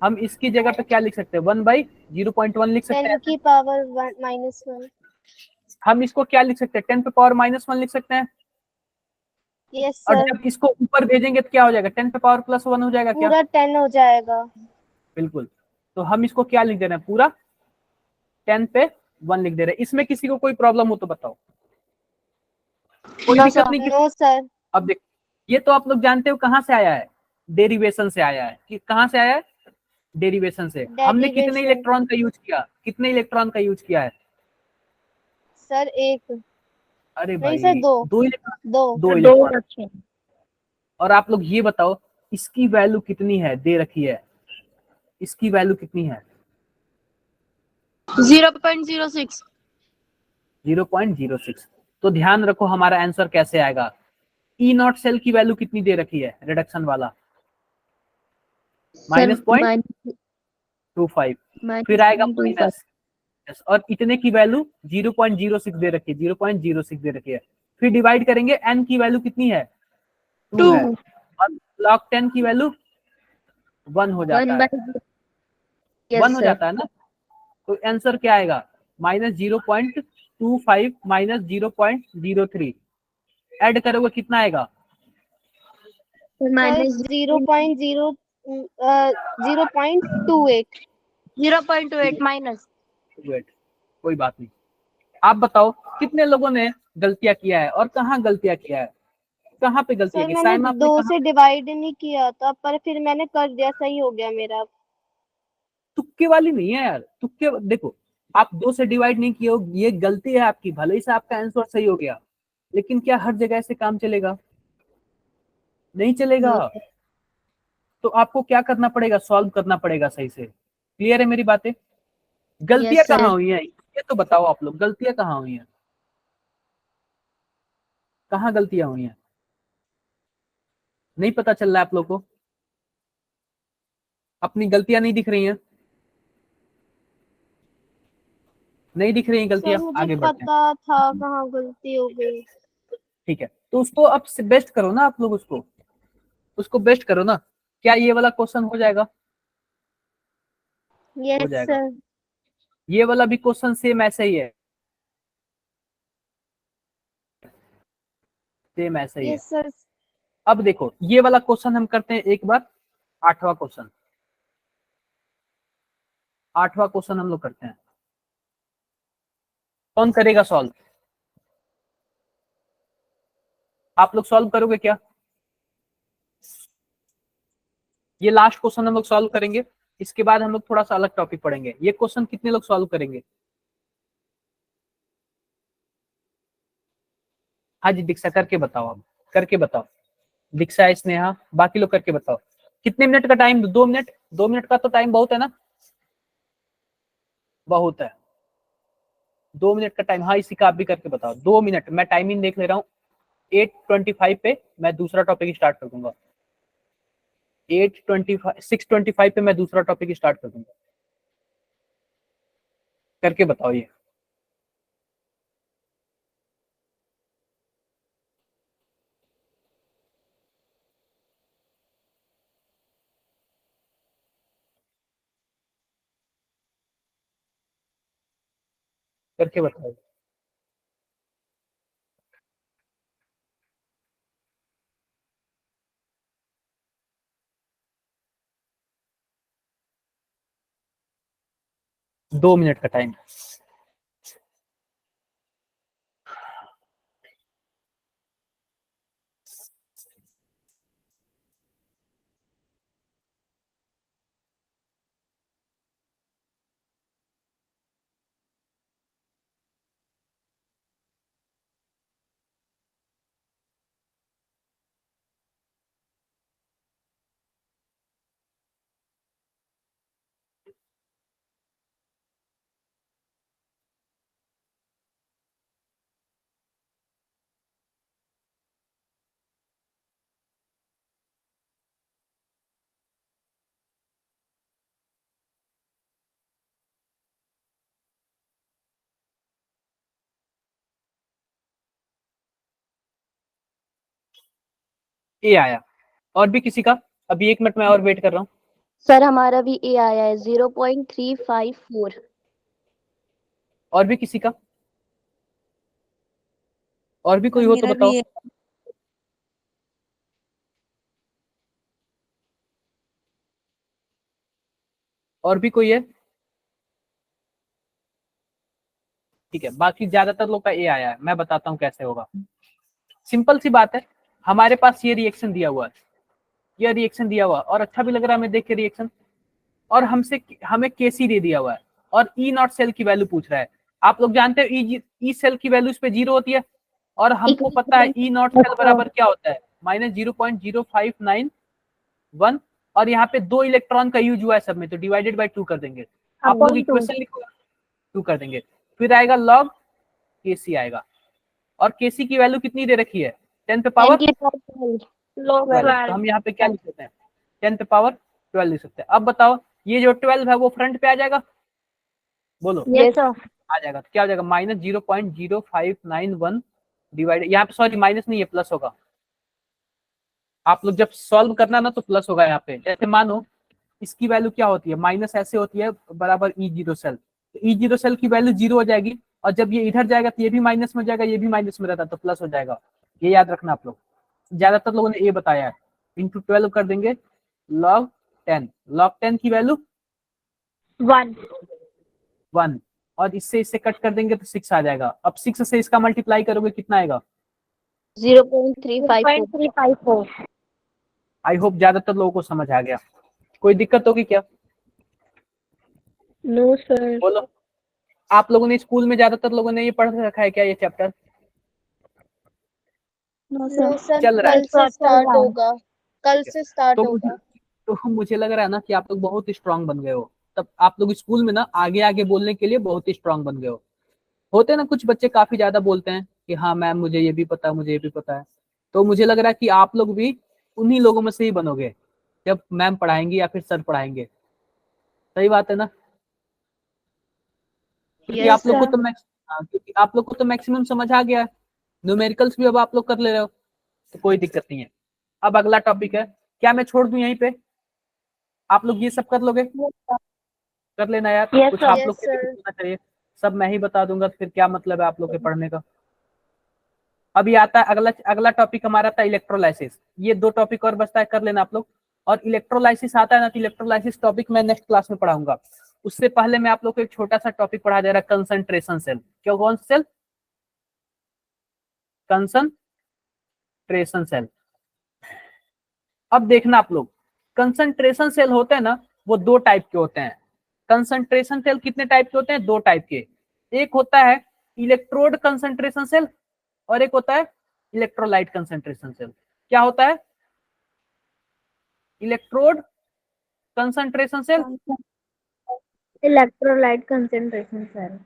हम इसकी जगह पे क्या लिख सकते हैं, 1/0.1 लिख सकते 10 हैं। की पावर -1। हम इसको क्या लिख सकते हैं, 10 पे पावर -1 लिख सकते हैं। यस और सर। जब इसको ऊपर भेजेंगे तो क्या हो जाएगा, 10 पे पावर +1 हो जाएगा क्या। पूरा 10 हो जाएगा। बिल्कुल। तो हम इसको क्या लिख दे रहे हैं, पूरा 10 पे 1 लिख दे रहे हैं। इसमें किसी को कोई प्रॉब्लम हो तो बताओ, कोई दिक्कत नहीं। No sir. अब देख, ये तो आप लोग जानते हो कहाँ से आया है, डेरिवेशन से आया है। कि कहाँ से आया है, डेरिवेशन से। हमने कितने डेरिवेशन। इलेक्ट्रॉन का यूज किया, कितने इलेक्ट्रॉन का यूज किया है। सर 1 अरे नहीं भाई सर 2। 2 इलेक्ट्रॉन, 2। 2 इलेक्ट्रॉन। और आप लोग ये बताओ इसकी वैल्यू कितनी है, दे रखी है, इसकी वैल्यू कितनी है 0.06। 0.06। तो ध्यान रखो हमारा आंसर कैसे आएगा। ई नॉट सेल की वैल्यू कितनी दे रखी है, रिडक्शन वाला, -0.2 25, फिर आएगा माइनस, और इतने की वैल्यू 0.06 दे रखी है, 0.06 दे रखी है। फिर डिवाइड करेंगे, n की वैल्यू कितनी है, 2 है, और log 10 की वैल्यू 1 हो जाता है, 1 हो जाता है ना। तो आंसर क्या आएगा, -0.25 माइनस 0.03, ऐड करोगे कितना आएगा, सर 0.28 0.28 माइनस। वेट, कोई बात नहीं। आप बताओ कितने लोगों ने गलतियां किया है और कहाँ गलतियां किया है, कहाँ पे गलतियां सर की, मैंने साइमा आपने 2 कहाँ, से डिवाइड नहीं किया था, पर फिर मैंने कर दिया, सही हो गया मेरा। तुक्के वाली नहीं है यार, तुक्के देखो, आप 2 से डिवाइड नहीं किए हो, ये गलती है आपकी, भले ही से आपका आंसर सही हो गया, लेकिन क्या हर जगह से काम चलेगा, नहीं चलेगा। तो आपको क्या करना पड़ेगा, सॉल्व करना पड़ेगा सही से। क्लियर है मेरी बातें, गलतियां Yes, sir. कहाँ हुई हैं, ये तो बताओ आप लोग, गलतियां कहाँ हुई हैं, कहाँ गलतियां हुई हैं, नहीं पता चल रहा है आप लोग को, अपनी गलतियां नहीं दिख रही हैं, नहीं दिख रही हैं सर गलतियां, मुझे आगे बढ़ते हैं। पता था कहाँ गलती हो गई। ठीक है, तो उसको अब से बेस्ट करो ना आप लोग, उसको बेस्ट करो ना। क्या ये वाला क्वेश्चन हो जाएगा, हो यस जाएगा। सर। ये वाला भी क्वेश्चन सेम ऐसे ही है, सेम ऐसे ही है। Yes sir. अब देखो ये वाला क्वेश्चन हम करते हैं एक बार, 8वां क्वेश्चन, 8वां क्वेश्चन हम लोग करते हैं। कौन करेगा सॉल्व, आप लोग सॉल्व करोगे क्या, ये लास्ट क्वेश्चन हम लोग सॉल्व करेंगे, इसके बाद हम लोग थोड़ा सा अलग टॉपिक पढ़ेंगे। ये क्वेश्चन कितने लोग सॉल्व करेंगे, हाँ जी दीक्षा करके बताओ, आप करके बताओ, दीक्षा स्नेहा बाकी लोग करके बताओ। कितने मिनट का टाइम, 2 मिनट, 2 मिनट का तो टाइम बहुत है ना, बहुत है, 2 मिनट का टाइम, हाँ इसी का आप भी करके बताओ। 2 मिनट, मैं टाइमिंग देख ले रहा हूँ, 8:25 पे मैं दूसरा टॉपिक स्टार्ट कर दूंगा, 6:25 पे मैं दूसरा टॉपिक स्टार्ट कर दूंगा, करके बताओ ये। करके बताओ, 2 मिनट का टाइम। ए आया, और भी किसी का, अभी 1 मिनट में और वेट कर रहा हूँ। सर हमारा भी ए आया है 0.354। और भी किसी का, और भी कोई हो तो बताओ, और भी कोई है, ठीक है, बाकी ज्यादातर लोग का ए आया है। मैं बताता हूँ कैसे होगा, सिंपल सी बात है, हमारे पास ये रिएक्शन दिया हुआ है, ये रिएक्शन दिया हुआ और अच्छा भी लग रहा है हमें देख के रिएक्शन, और हमें केसी दे दिया हुआ है, और ई नॉट सेल की वैल्यू पूछ रहा है। आप लोग जानते हो ई सेल की वैल्यू इस पे 0 होती है, और हमको पता है ई नॉट सेल बराबर क्या होता है, -0.0591, और यहाँ पे 2 इलेक्ट्रॉन का यूज हुआ है सब में, तो डिवाइडेड बाय 2 कर देंगे। आप लोग इक्वेशन लिखो, 2 कर देंगे, फिर आएगा लॉग केसी आएगा, और केसी की वैल्यू कितनी दे रखी है, 10 पे पावर 12, तो हम यहाँ पे क्या लिख सकते हैं, 10 पे पावर 12 लिख सकते हैं। अब बताओ ये जो 12 है वो फ्रंट पे आ जाएगा, बोलो यस सर। आ जाएगा। तो क्या हो जाएगा, -0.0591 डिवाइड, यहाँ पे सॉरी माइनस नहीं है प्लस होगा। आप लोग जब सॉल्व करना ना तो प्लस होगा यहाँ पे। जैसे मानो इसकी वैल्यू क्या होती है, माइनस ऐसे होती है बराबर E0 सेल, तो E0 सेल की वैल्यू 0 हो जाएगी, और जब ये इधर जाएगा तो ये भी माइनस में हो जाएगा, ये भी माइनस में रहता तो प्लस हो जाएगा। ये याद रखना आप लोग। ज्यादातर लोगों ने ये बताया है। इंटू 12 कर देंगे log 10, log 10 की वैल्यू 1, और इससे कट कर देंगे तो 6 आ जाएगा। अब 6 से इसका मल्टीप्लाई करोगे कितना आएगा, 0.354. आई होप ज्यादातर लोगों को समझ आ गया। कोई दिक्कत होगी क्या, नो सर। बोलो। आप लोगों ने स्कूल में ज्यादातर लोगों ने ये पढ़ रखा है क्या ये चैप्टर, नो सर, चल रहा है? कल से स्टार्ट होगा, कल से स्टार्ट तो होगा। मुझे लग रहा है ना कि आप लोग बहुत स्ट्रांग बन गए हो। तब आप लोग स्कूल में ना आगे आगे बोलने के लिए बहुत ही स्ट्रांग बन गए हो। होते हैं ना कुछ बच्चे काफी ज्यादा बोलते हैं कि हाँ मैम मुझे ये भी पता है, मुझे ये भी पता है। तो मुझे लग रहा है कि आप लोग भी उन्हीं लोगों में से ही बनोगे जब मैम पढ़ाएंगी या फिर सर पढ़ाएंगे। सही बात है ना, क्योंकि यस आप लोग को सर। तो क्योंकि आप लोग को तो मैक्सिमम समझ आ गया है। न्यूमेरिकल्स भी अब आप लोग कर ले रहे हो, तो कोई दिक्कत नहीं है। अब अगला टॉपिक है, क्या मैं छोड़ दूं यहीं पे, आप लोग ये सब कर लोगे, कर लेना यार। यस कुछ सर। आप यस लोग के लिए भी सर। होना चाहिए। सब मैं ही बता दूंगा तो फिर क्या मतलब है आप लोग के पढ़ने का। अभी आता है अगला अगला टॉपिक हमारा था इलेक्ट्रोलाइसिस। ये 2 टॉपिक और बचता है, कर लेना आप लोग। और इलेक्ट्रोलाइसिस आता है ना, तो इलेक्ट्रोलाइसिस टॉपिक मैं नेक्स्ट क्लास में पढ़ाऊंगा। उससे पहले मैं आप लोग को एक छोटा सा टॉपिक पढ़ा दे रहा है, कंसंट्रेशन सेल। क्यों, कौन सेल, कंसंट्रेशन सेल। अब देखना आप लोग, कंसंट्रेशन सेल होते हैं ना वो 2 टाइप के होते हैं। कंसंट्रेशन सेल कितने टाइप के होते हैं, 2 टाइप के। एक होता है इलेक्ट्रोड कंसंट्रेशन सेल, और एक होता है इलेक्ट्रोलाइट कंसंट्रेशन सेल। क्या होता है, electrode concentration cell, electrolyte concentration sir.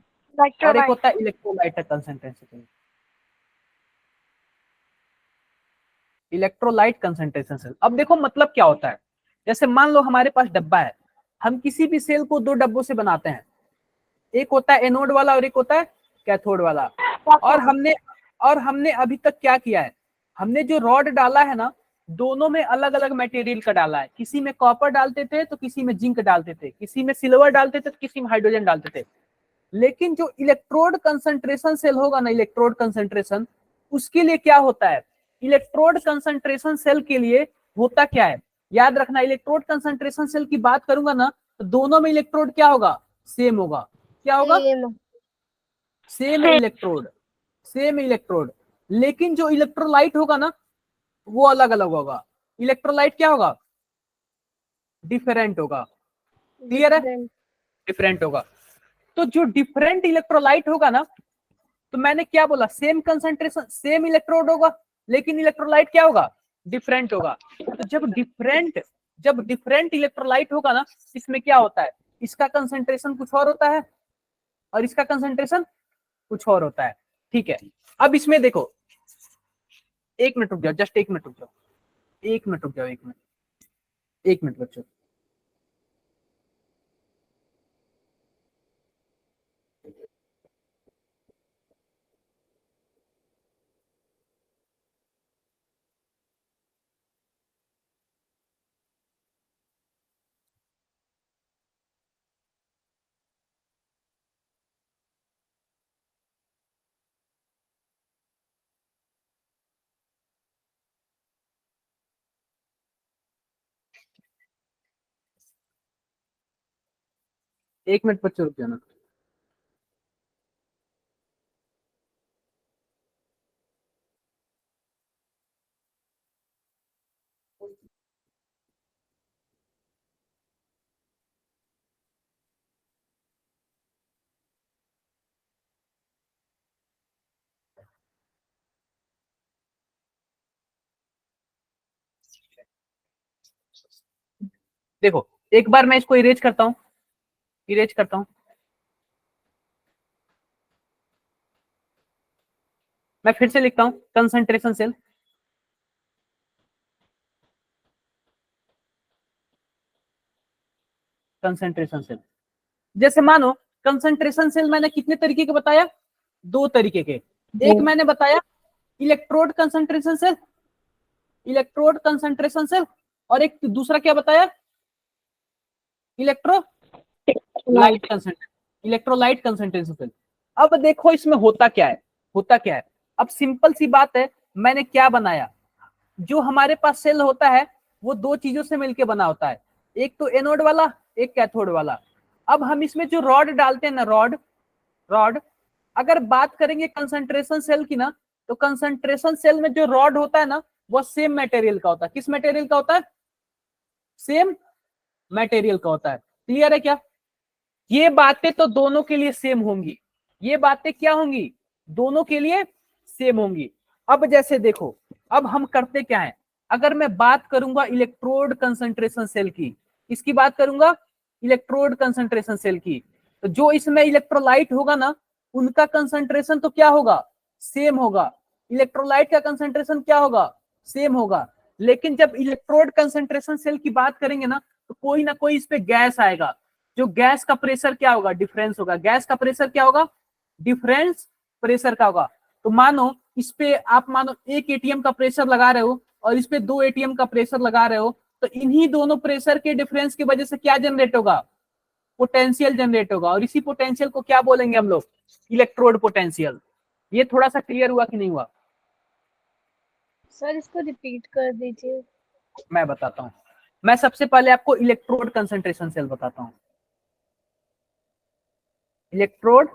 और एक होता है electrolyte concentration cell. Electrolyte concentration cell, अब देखो मतलब क्या होता है। जैसे मान लो हमारे पास डब्बा है, हम किसी भी सेल को 2 डब्बों से बनाते हैं। एक होता है एनोड वाला और एक होता है कैथोड वाला। और हमने अभी तक क्या किया है, हमने जो रॉड डाला है ना, दोनों में अलग अलग मटेरियल का डाला है। किसी में कॉपर डालते थे तो किसी में जिंक डालते थे, किसी में सिल्वर डालते थे तो किसी में हाइड्रोजन डालते थे। लेकिन जो इलेक्ट्रोड कंसंट्रेशन सेल होगा ना, इलेक्ट्रोड कंसंट्रेशन, उसके लिए क्या होता है, इलेक्ट्रोड कंसंट्रेशन सेल के लिए होता क्या है, याद रखना। इलेक्ट्रोड कंसंट्रेशन सेल की बात करूंगा ना, तो दोनों में इलेक्ट्रोड क्या होगा, सेम होगा। क्या होगा, सेम इलेक्ट्रोड, सेम इलेक्ट्रोड। लेकिन जो इलेक्ट्रोलाइट होगा ना वो अलग अलग होगा। इलेक्ट्रोलाइट क्या होगा, डिफरेंट होगा। क्लियर है, डिफरेंट होगा। तो जो डिफरेंट इलेक्ट्रोलाइट होगा ना, तो मैंने क्या बोला, सेम कंसंट्रेशन सेम इलेक्ट्रोड होगा, लेकिन इलेक्ट्रोलाइट क्या होगा, डिफरेंट होगा। तो जब डिफरेंट इलेक्ट्रोलाइट होगा ना, इसमें क्या होता है, इसका कंसंट्रेशन कुछ और होता है और इसका कंसंट्रेशन कुछ और होता है। ठीक है, अब इसमें देखो, 1 मिनट रुक जाओ, जस्ट 1 मिनट रुक जाओ, 1 मिनट रुक जाओ, 1 मिनट, 1 मिनट बच्चों। एक मिनट बच्चों रुक जाना। देखो एक बार मैं इसको इरेज करता हूं, इरेज करता हूं। मैं फिर से लिखता हूं, कंसंट्रेशन सेल, कंसंट्रेशन सेल। जैसे मानो कंसंट्रेशन सेल मैंने कितने तरीके के बताया, 2 तरीके के। एक मैंने बताया electrode concentration cell, electrode concentration cell, और एक दूसरा क्या बताया, electrolyte concentration, electrolyte concentration cell. अब देखो इसमें होता क्या है, होता क्या है। अब सिंपल सी बात है, मैंने क्या बनाया, जो हमारे पास सेल होता है वो 2 चीजों से मिलकर बना होता है, एक तो एनोड वाला, एक कैथोड वाला। अब हम इसमें जो रॉड डालते हैं ना, रॉड अगर बात करेंगे कंसंट्रेशन सेल की ना, तो कंसंट्रेशन सेल में जो रॉड होता है ना वो सेम मटेरियल का होता है। किस मटेरियल का होता है, सेम मटेरियल का होता है। क्लियर है क्या? ये बातें तो दोनों के लिए सेम होंगी, ये बातें क्या होंगी, दोनों के लिए सेम होंगी। अब जैसे देखो, अब हम करते क्या है, अगर मैं बात करूंगा इलेक्ट्रोड कंसंट्रेशन सेल की, इसकी बात करूंगा इलेक्ट्रोड कंसंट्रेशन सेल की, तो जो इसमें इलेक्ट्रोलाइट होगा ना उनका कंसंट्रेशन तो क्या होगा, सेम होगा। इलेक्ट्रोलाइट का कंसंट्रेशन क्या होगा, सेम होगा। लेकिन जब इलेक्ट्रोड कंसंट्रेशन सेल की बात करेंगे ना तो कोई ना कोई इस पे गैस आएगा, जो गैस का प्रेशर क्या होगा, डिफरेंस होगा। गैस का प्रेशर क्या होगा, डिफरेंस प्रेशर का होगा। तो मानो इस पे आप मानो 1 एटीएम का प्रेशर लगा रहे हो और इस पे 2 एटीएम का प्रेशर लगा रहे हो, तो इन्हीं दोनों प्रेशर के डिफरेंस की वजह से क्या जनरेट होगा, पोटेंशियल जनरेट होगा। और इसी पोटेंशियल को क्या बोलेंगे हम लोग, इलेक्ट्रोड पोटेंशियल। ये थोड़ा सा क्लियर हुआ कि नहीं हुआ? सर इसको रिपीट कर दीजिए। मैं बताता हूं, मैं सबसे पहले आपको इलेक्ट्रोड कंसंट्रेशन सेल बताता हूं। इलेक्ट्रोड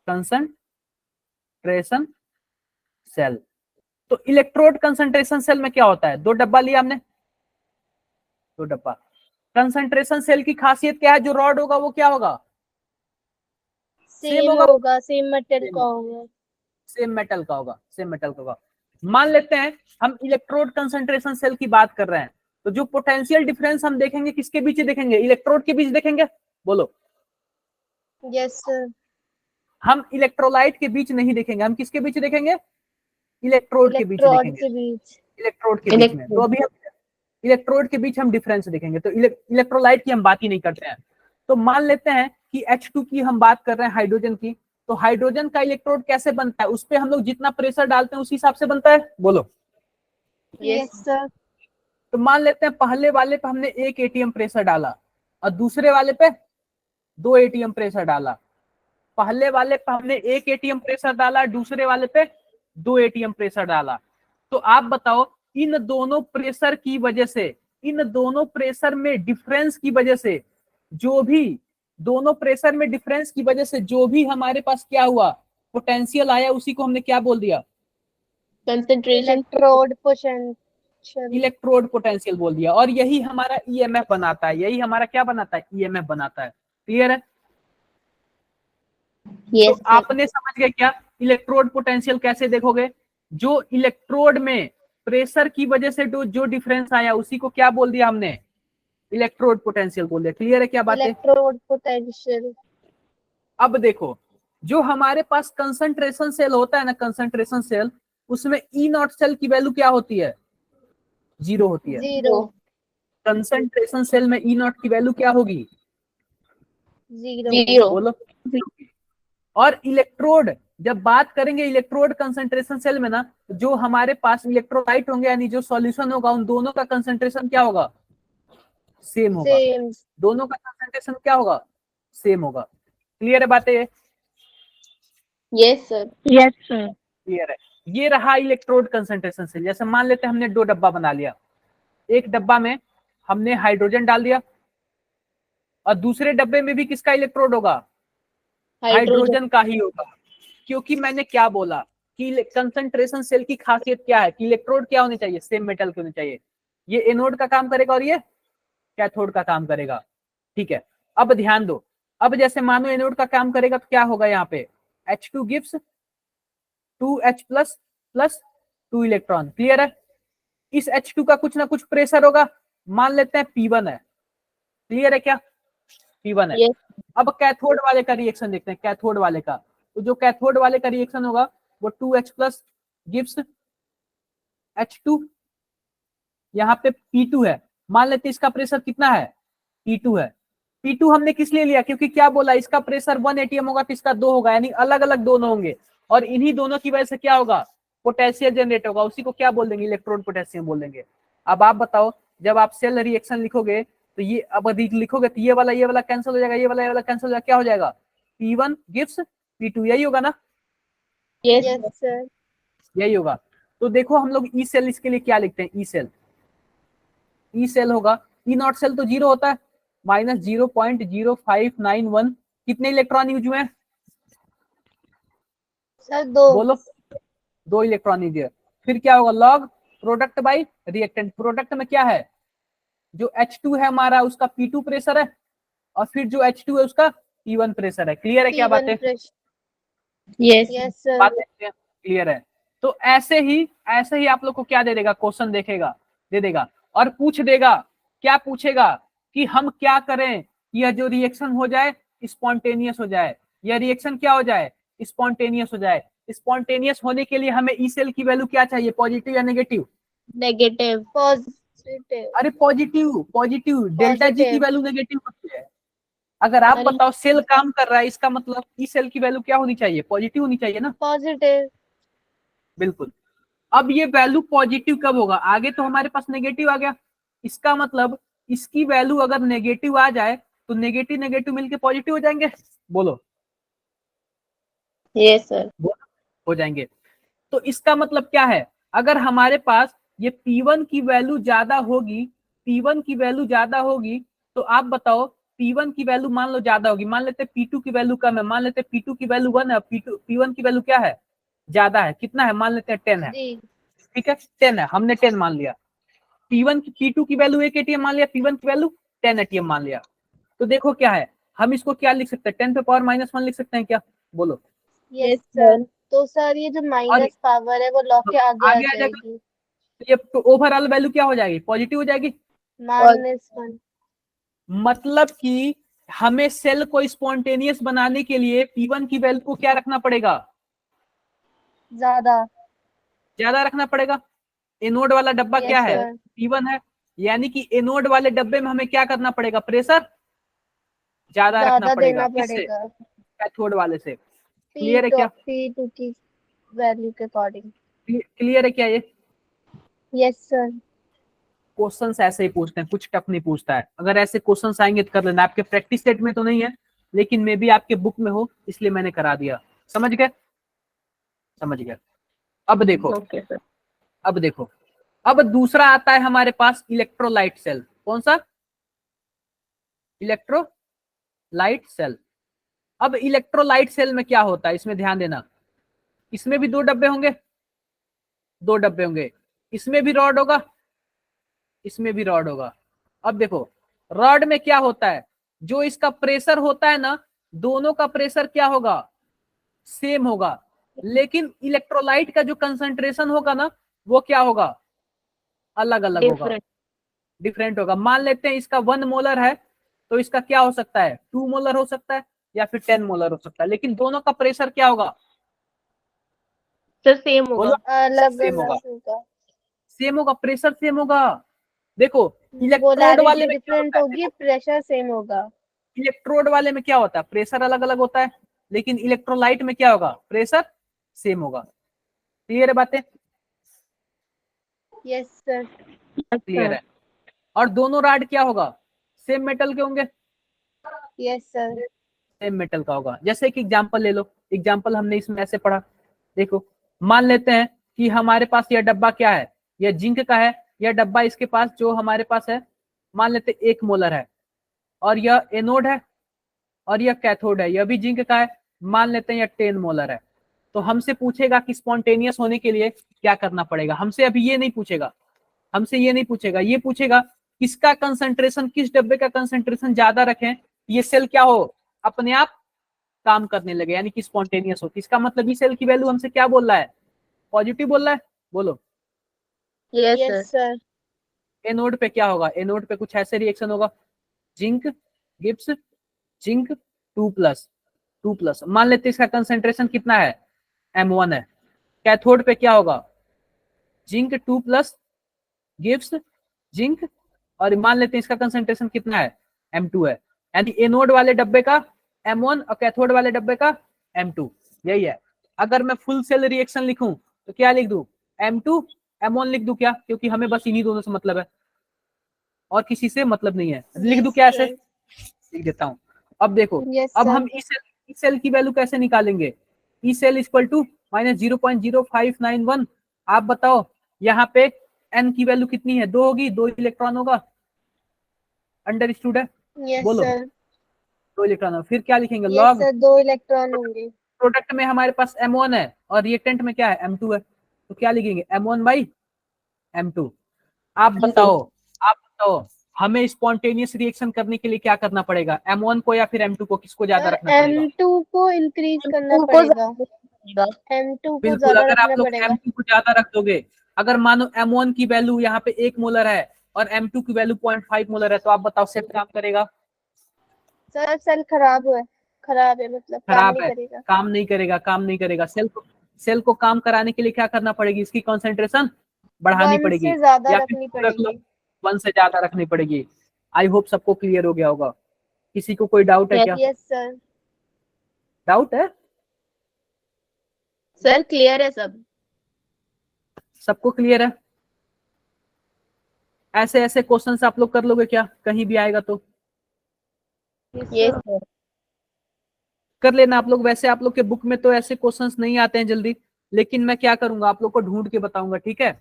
कंसंट्रेशन सेल, तो इलेक्ट्रोड कंसंट्रेशन सेल में क्या होता है, 2 डब्बा लिया हमने, 2 डब्बा। कंसंट्रेशन सेल की खासियत क्या है, जो रॉड होगा वो क्या होगा, सेम होगा, सेम मेटल का होगा, सेम मेटल का होगा, सेम मेटल का होगा। मान लेते हैं हम इलेक्ट्रोड कंसंट्रेशन सेल की बात कर रहे हैं, तो जो पोटेंशियल डिफरेंस हम देखेंगे किसके बीच देखेंगे, इलेक्ट्रोड के बीच देखेंगे, बोलो। Yes sir. हम इलेक्ट्रोलाइट के बीच नहीं देखेंगे, हम किसके बीच देखेंगे, इलेक्ट्रोड के बीच देखेंगे, इलेक्ट्रोड के बीच में। तो अभी हम इलेक्ट्रोड के बीच हम डिफरेंस देखेंगे, तो इलेक्ट्रोलाइट की हम बात ही नहीं करते हैं। तो मान लेते हैं कि H2 की हम बात कर रहे हैं, हाइड्रोजन की, तो हाइड्रोजन का इलेक्ट्रोड कैसे बनता है, उस पे हम लोग जितना प्रेशर डालते हैं उसी हिसाब से बनता है, बोलो। Yes sir. तो मान लेते हैं पहले वाले पे हमने 1 एटीएम प्रेशर डाला और दूसरे वाले पे 2 एटीएम प्रेशर डाला। पहले वाले पे हमने 1 एटीएम प्रेशर डाला, दूसरे वाले पे 2 एटीएम प्रेशर डाला। तो आप बताओ इन दोनों प्रेशर की वजह से, इन दोनों प्रेशर में डिफरेंस की वजह से, जो भी दोनों प्रेशर में डिफरेंस की वजह से जो भी हमारे पास क्या हुआ, पोटेंशियल आया, उसी को हमने क्या बोल दिया, कंसंट्रेशन इलेक्ट्रोड पोटेंशियल बोल दिया। और यही हमारा ईएमएफ बनाता है, यही हमारा क्या बनाता है, ईएमएफ बनाता है। क्लियर है? यस तो आपने समझ गए क्या, इलेक्ट्रोड पोटेंशियल कैसे देखोगे, जो इलेक्ट्रोड में प्रेशर की वजह से जो डिफरेंस आया उसी को क्या बोल दिया हमने, इलेक्ट्रोड पोटेंशियल बोल दिया। क्लियर है क्या बातें? Electrode potential. अब देखो, जो हमारे पास कंसंट्रेशन सेल होता है ना, कंसंट्रेशन सेल, उसमें ई नॉट सेल की वैल्यू क्या होती है, 0 होती है। 0 कंसंट्रेशन सेल में ई नॉट की वैल्यू क्या होगी, 0 बोलो। और इलेक्ट्रोड, जब बात करेंगे इलेक्ट्रोड कंसंट्रेशन सेल में ना, जो हमारे पास इलेक्ट्रोलाइट होंगे यानी जो सॉल्यूशन होगा, उन दोनों का कंसंट्रेशन क्या होगा, सेम होगा। दोनों का कंसंट्रेशन क्या होगा, सेम होगा। क्लियर है बातें? Yes sir. Yes sir. Clear है? ये रहा इलेक्ट्रोड कंसंट्रेशन सेल। जैसे मान लेते हैं हमने 2 डब्बा बना लिया, एक डब्बा में हमने हाइड्रोजन डाल दिया और दूसरे डब्बे में भी किसका इलेक्ट्रोड होगा, हाइड्रोजन का ही होगा। क्योंकि मैंने क्या बोला कि कंसंट्रेशन सेल की खासियत क्या है, कि इलेक्ट्रोड क्या होने चाहिए, सेम मेटल के होने चाहिए। ये एनोड का काम करेगा और ये कैथोड का काम करेगा। ठीक है, अब ध्यान दो, अब जैसे मानो एनोड का काम करेगा तो क्या होगा, यहाँ पे H2 gives 2H plus plus 2 electron. Clear है? इस H2 का कुछ ना कुछ प्रेशर होगा, मान लेते हैं P1 है। क्लियर है क्या, P1 है। अब कैथोड वाले का रिएक्शन देखते हैं, कैथोड वाले का। तो जो कैथोड वाले का रिएक्शन होगा वो 2H प्लस गिव्स H2, यहाँ पे P2 है, मान लेते हैं इसका प्रेशर कितना है, P2 है। P2 हमने किस लिए लिया, क्योंकि क्या बोला, इसका प्रेशर 1 atm होगा तो इसका 2 होगा, यानी अलग अलग दोनों होंगे, और इन्हीं दोनों की वजह से क्या होगा, पोटेंशियल जनरेट होगा, उसी को क्या बोल देंगे, इलेक्ट्रॉन पोटेंशियम बोल देंगे। अब आप बताओ, जब आप सेल रिएक्शन लिखोगे तो ये अब अधिक लिखोगे तो ये वाला कैंसिल हो जाएगा, ये वाला कैंसिल हो जाएगा, क्या हो जाएगा, P1 गिव्स P2, यही होगा ना, यस यस सर। यही होगा। तो देखो हम लोग ई सेल इसके लिए क्या लिखते हैं, ई सेल होगा, ई नॉट सेल तो 0 होता है, -0.0591, कितने इलेक्ट्रॉन यूज हुए हैं, सर 2। बोलो, 2 इलेक्ट्रॉन यूज हुए। फिर क्या होगा, log product bye reactant, product में क्या है, जो H2 है हमारा उसका P2 प्रेशर है, और फिर जो H2 है उसका P1 प्रेशर है। क्लियर है क्या बात है, यस यस सर। बातें क्लियर है। तो ऐसे ही आप लोग को क्या दे देगा, क्वेश्चन दे देगा और पूछ देगा, क्या पूछेगा कि हम क्या करें, यह जो रिएक्शन हो जाए स्पॉन्टेनियस हो जाए, यह रिएक्शन क्या हो जाए, स्पॉन्टेनियस हो जाए। स्पॉन्टेनियस होने के लिए हमें ई सेल की वैल्यू क्या चाहिए, पॉजिटिव या नेगेटिव, नेगेटिव पॉजिटिव। अरे पॉजिटिव, डेल्टा जी की Positive. वैल्यू नेगेटिव होती है। अगर आप अरे बताओ सेल काम कर रहा है, इसका मतलब ई सेल की वैल्यू क्या होनी चाहिए, पॉजिटिव होनी चाहिए ना, पॉजिटिव। बिल्कुल। अब ये वैल्यू पॉजिटिव कब होगा, आगे तो हमारे पास नेगेटिव आ गया, इसका मतलब इसकी वैल्यू अगर नेगेटिव आ जाए तो नेगेटिव नेगेटिव मिलके पॉजिटिव हो जाएंगे, बोलो, यस सर हो जाएंगे। तो इसका मतलब क्या है, अगर हमारे पास ये P1 की वैल्यू ज्यादा होगी, P1 की वैल्यू ज्यादा होगी, तो आप बताओ P1 की वैल्यू मान लो ज्यादा होगी, मान लेते P2 की वैल्यू कम है, मान लेते P2 की वैल्यू 1 है, P1 की वैल्यू क्या है, ज्यादा है, कितना है, मान लेते हैं 10 है, जी। ठीक है 10 है, हमने 10 मान लिया। P2 की वैल्यू 1 atm मान लिया, P1 की वैल्यू 10 atm मान लिया। तो देखो क्या है, हम इसको क्या लिख सकते हैं, 10 पे पावर -1 लिख सकते हैं क्या, बोलो, यस सर। तो सर ये जो माइनस पावर है वो लॉग के आगे आ आगे आ जाएगा, जाएगी। तो ये ओवरऑल वैल्यू क्या हो जाएगी, पॉजिटिव हो जाएगी। -1। मतलब कि हमें सेल को स्पॉन्टेनियस बनाने के लिए P1 की वैल्यू को क्या रखना पड़ेगा, ज्यादा रखना पड़ेगा। एनोड वाला डब्बा Yes, क्या है, sir. P1 है, यानी कि एनोड वाले डब्बे में हमें क्या करना पड़ेगा, प्रेशर ज्यादा रखना ज्यादा पड़ेगा, देना किससे, पड़ेगा कैथोड वाले से। क्लियर है क्या, P2 की वैल्यू के अकॉर्डिंग। क्लियर है क्या, ये यस सर। क्वेश्चंस ऐसे ही पूछते हैं, कुछ टफ नहीं पूछता है। अगर ऐसे क्वेश्चंस आएंगे तो कर लेना, आपके प्रैक्टिस सेट में तो नहीं है, लेकिन मे भी आपके बुक में हो, इसलिए मैंने करा दिया। समझ गए, समझ गए। अब देखो, ओके सर अब देखो, अब दूसरा आता है हमारे पास इलेक्ट्रोलाइट सेल। कौन सा, इलेक्ट्रोलाइट सेल। अब इलेक्ट्रोलाइट सेल में क्या होता है, इसमें ध्यान देना, इसमें भी 2 डब्बे होंगे, 2 डब्बे होंगे, इसमें भी रॉड होगा, इसमें भी रॉड होगा। अब देखो रॉड में क्या होता है, जो इसका प्रेशर होता है ना, दोनों का प्रेशर क्या होगा, सेम होगा, लेकिन इलेक्ट्रोलाइट का जो कंसंट्रेशन होगा ना, वो क्या होगा, अलग अलग होगा, डिफरेंट डिफरेंट होगा। मान लेते हैं इसका 1 मोलर है, तो इसका क्या हो सकता है, 2 मोलर हो सकता है, या फिर 10 मोलर हो सकता है, लेकिन दोनों का प्रेशर क्या होगा, सर सेम होगा बोलो, अलग सेम होगा, अलग होगा। सेम होगा, प्रेशर सेम होगा। देखो इलेक्ट्रोड वाले पोलैरिटी में क्या डिफरेंट होता है, होगी, प्रेशर सेम होगा। इलेक्ट्रोड वाले में क्या होता है, प्रेशर अलग अलग होता है, लेकिन इलेक्ट्रोलाइट में क्या होगा, प्रेशर सेम होगा। क्लियर है बातें, यस सर। क्लियर है। और दोनों रॉड क्या होगा, सेम मेटल के होंगे, यस सर। सेम मेटल का होगा। जैसे एक एग्जांपल ले लो, एग्जांपल हमने इसमें ऐसे पढ़ा, देखो मान लेते हैं कि हमारे पास यह डब्बा क्या है, यह जिंक का है, यह डब्बा इसके पास जो हमारे पास है, मान लेते 1 मोलर है, और यह एनोड है, और यह कैथोड है, यह भी जिंक का है, मान लेते हैं यह 10 मोलर है। तो हमसे पूछेगा कि स्पॉन्टेनियस होने के लिए क्या करना पड़ेगा, हमसे अभी ये नहीं पूछेगा, हमसे ये नहीं पूछेगा, ये पूछेगा किसका कंसंट्रेशन, किस डब्बे का कंसंट्रेशन ज्यादा रखें, ये सेल क्या हो, अपने आप काम करने लगे, यानी कि स्पॉन्टेनियस हो। इसका मतलब इस सेल की वैल्यू हमसे क्या बोल रहा है, पॉजिटिव बोल रहा है, बोलो। Yes sir yes sir. Anode पे क्या होगा, एनोड पे कुछ ऐसे रिएक्शन होगा, जिंक गिब्स जिंक 2+, मान लेते इसका कंसंट्रेशन कितना है, M1 है। कैथोड पे क्या होगा, जिंक 2+ गिब्स जिंक और मान लेते हैं इसका कंसंट्रेशन कितना है, M2 है, यानी एनोड वाले डब्बे का M1 और कैथोड वाले डब्बे का M2, यही है। अगर मैं फुल सेल रिएक्शन लिखूं तो क्या लिख दूं, M2 M1 लिख दूं क्या, क्योंकि हमें बस इन्हीं दोनों से मतलब है और किसी से मतलब नहीं है। लिख दूं क्या, ऐसे लिख देता हूं। अब देखो, यस अब सर। हम ई सेल की वैल्यू कैसे निकालेंगे, E cell equal to minus 0.0591। आप बताओ यहाँ पे एन की वैल्यू कितनी है, 2 होगी, 2 इलेक्ट्रॉन होगा, अंडरस्टूड है, यस बोलो सर। 2 इलेक्ट्रॉन। फिर क्या लिखेंगे, यस लॉग सर, 2 इलेक्ट्रॉन होंगे। प्रोडक्ट में हमारे पास M1 है और रिएक्टेंट में क्या है, M2 है, तो क्या लिखेंगे, M1/M2। आप बताओ हमें स्पॉन्टेनियस रिएक्शन करने के लिए क्या करना पड़ेगा, M1 को या फिर M2 को, किसको ज्यादा सर रखना पड़ेगा, M2 को इंक्रीज करना को पड़ेगा। ज्यादा M2 को बिल्कुल। ज्यादा अगर आप रखना लोग पड़ेगा। M2 को ज्यादा रख दोगे, अगर मानो M1 की वैल्यू यहाँ पे 1 मोलर है और M2 की वैल्यू 0.5 मोलर है, तो आप बताओ सेल काम करेगा, सर सेल खराब है, मतलब काम खराब नहीं है, करेगा। काम नहीं करेगा, काम नहीं करेगा। सेल को काम कराने के लिए क्या करना पड़ेगी, इसकी कॉन्सेंट्रेशन बढ़ानी 1 पड़ेगी से ज्यादा या फिर रखनी 2 रख लो, पड़ेगी। 1 से ज्यादा रखनी पड़ेगी। आई होप सबको क्लियर हो गया होगा। किसी को कोई डाउट है क्या, यस सर। डाउट है, सर क्लियर है सब। सबको क्लियर है। ऐसे ऐसे क्वेश्चंस आप लोग कर लोगे क्या, कहीं भी आएगा तो यस सर। कर लेना आप लोग। वैसे आप लोग के बुक में तो ऐसे क्वेश्चंस नहीं आते हैं जल्दी, लेकिन मैं क्या करूंगा, आप लोग को ढूंढ के बताऊंगा, ठीक है।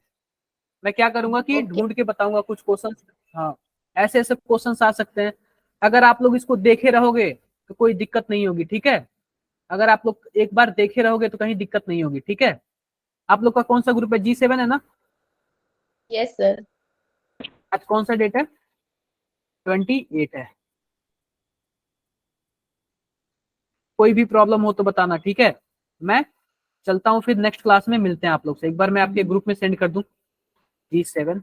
मैं क्या करूंगा कि ओके। ढूंढ के बताऊंगा कुछ क्वेश्चंस। हाँ, ऐसे ऐसे क्वेश्चंस आ सकते हैं। अगर आप लोग इसको देखे रहोगे तो कोई दिक्कत नहीं होगी, ठीक है। अगर आप लोग एक बार देखे रहोगे तो कहीं दिक्कत नहीं होगी, ठीक है। आप लोग का कौन सा ग्रुप है, G7 है ना। Yes sir. आज कौन सा डेट है, 28 है। कोई भी प्रॉब्लम हो तो बताना, ठीक है। मैं चलता हूँ, फिर नेक्स्ट क्लास में मिलते हैं आप लोग से। एक बार मैं आपके ग्रुप में सेंड कर दूं G7,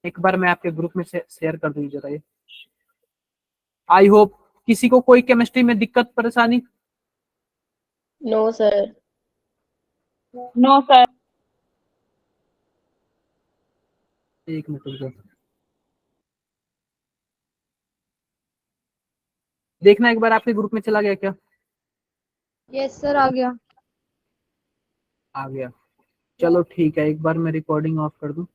एक बार मैं आपके ग्रुप में शेयर कर दूं जरा ये। आई होप किसी को कोई केमिस्ट्री में दिक्कत परेशानी, नो सर। No sir. एक मिनट रुको। देखना एक बार आपके ग्रुप में चला गया क्या, यस सर, आ गया। आ गया, चलो ठीक है। एक बार मैं रिकॉर्डिंग ऑफ कर दूं।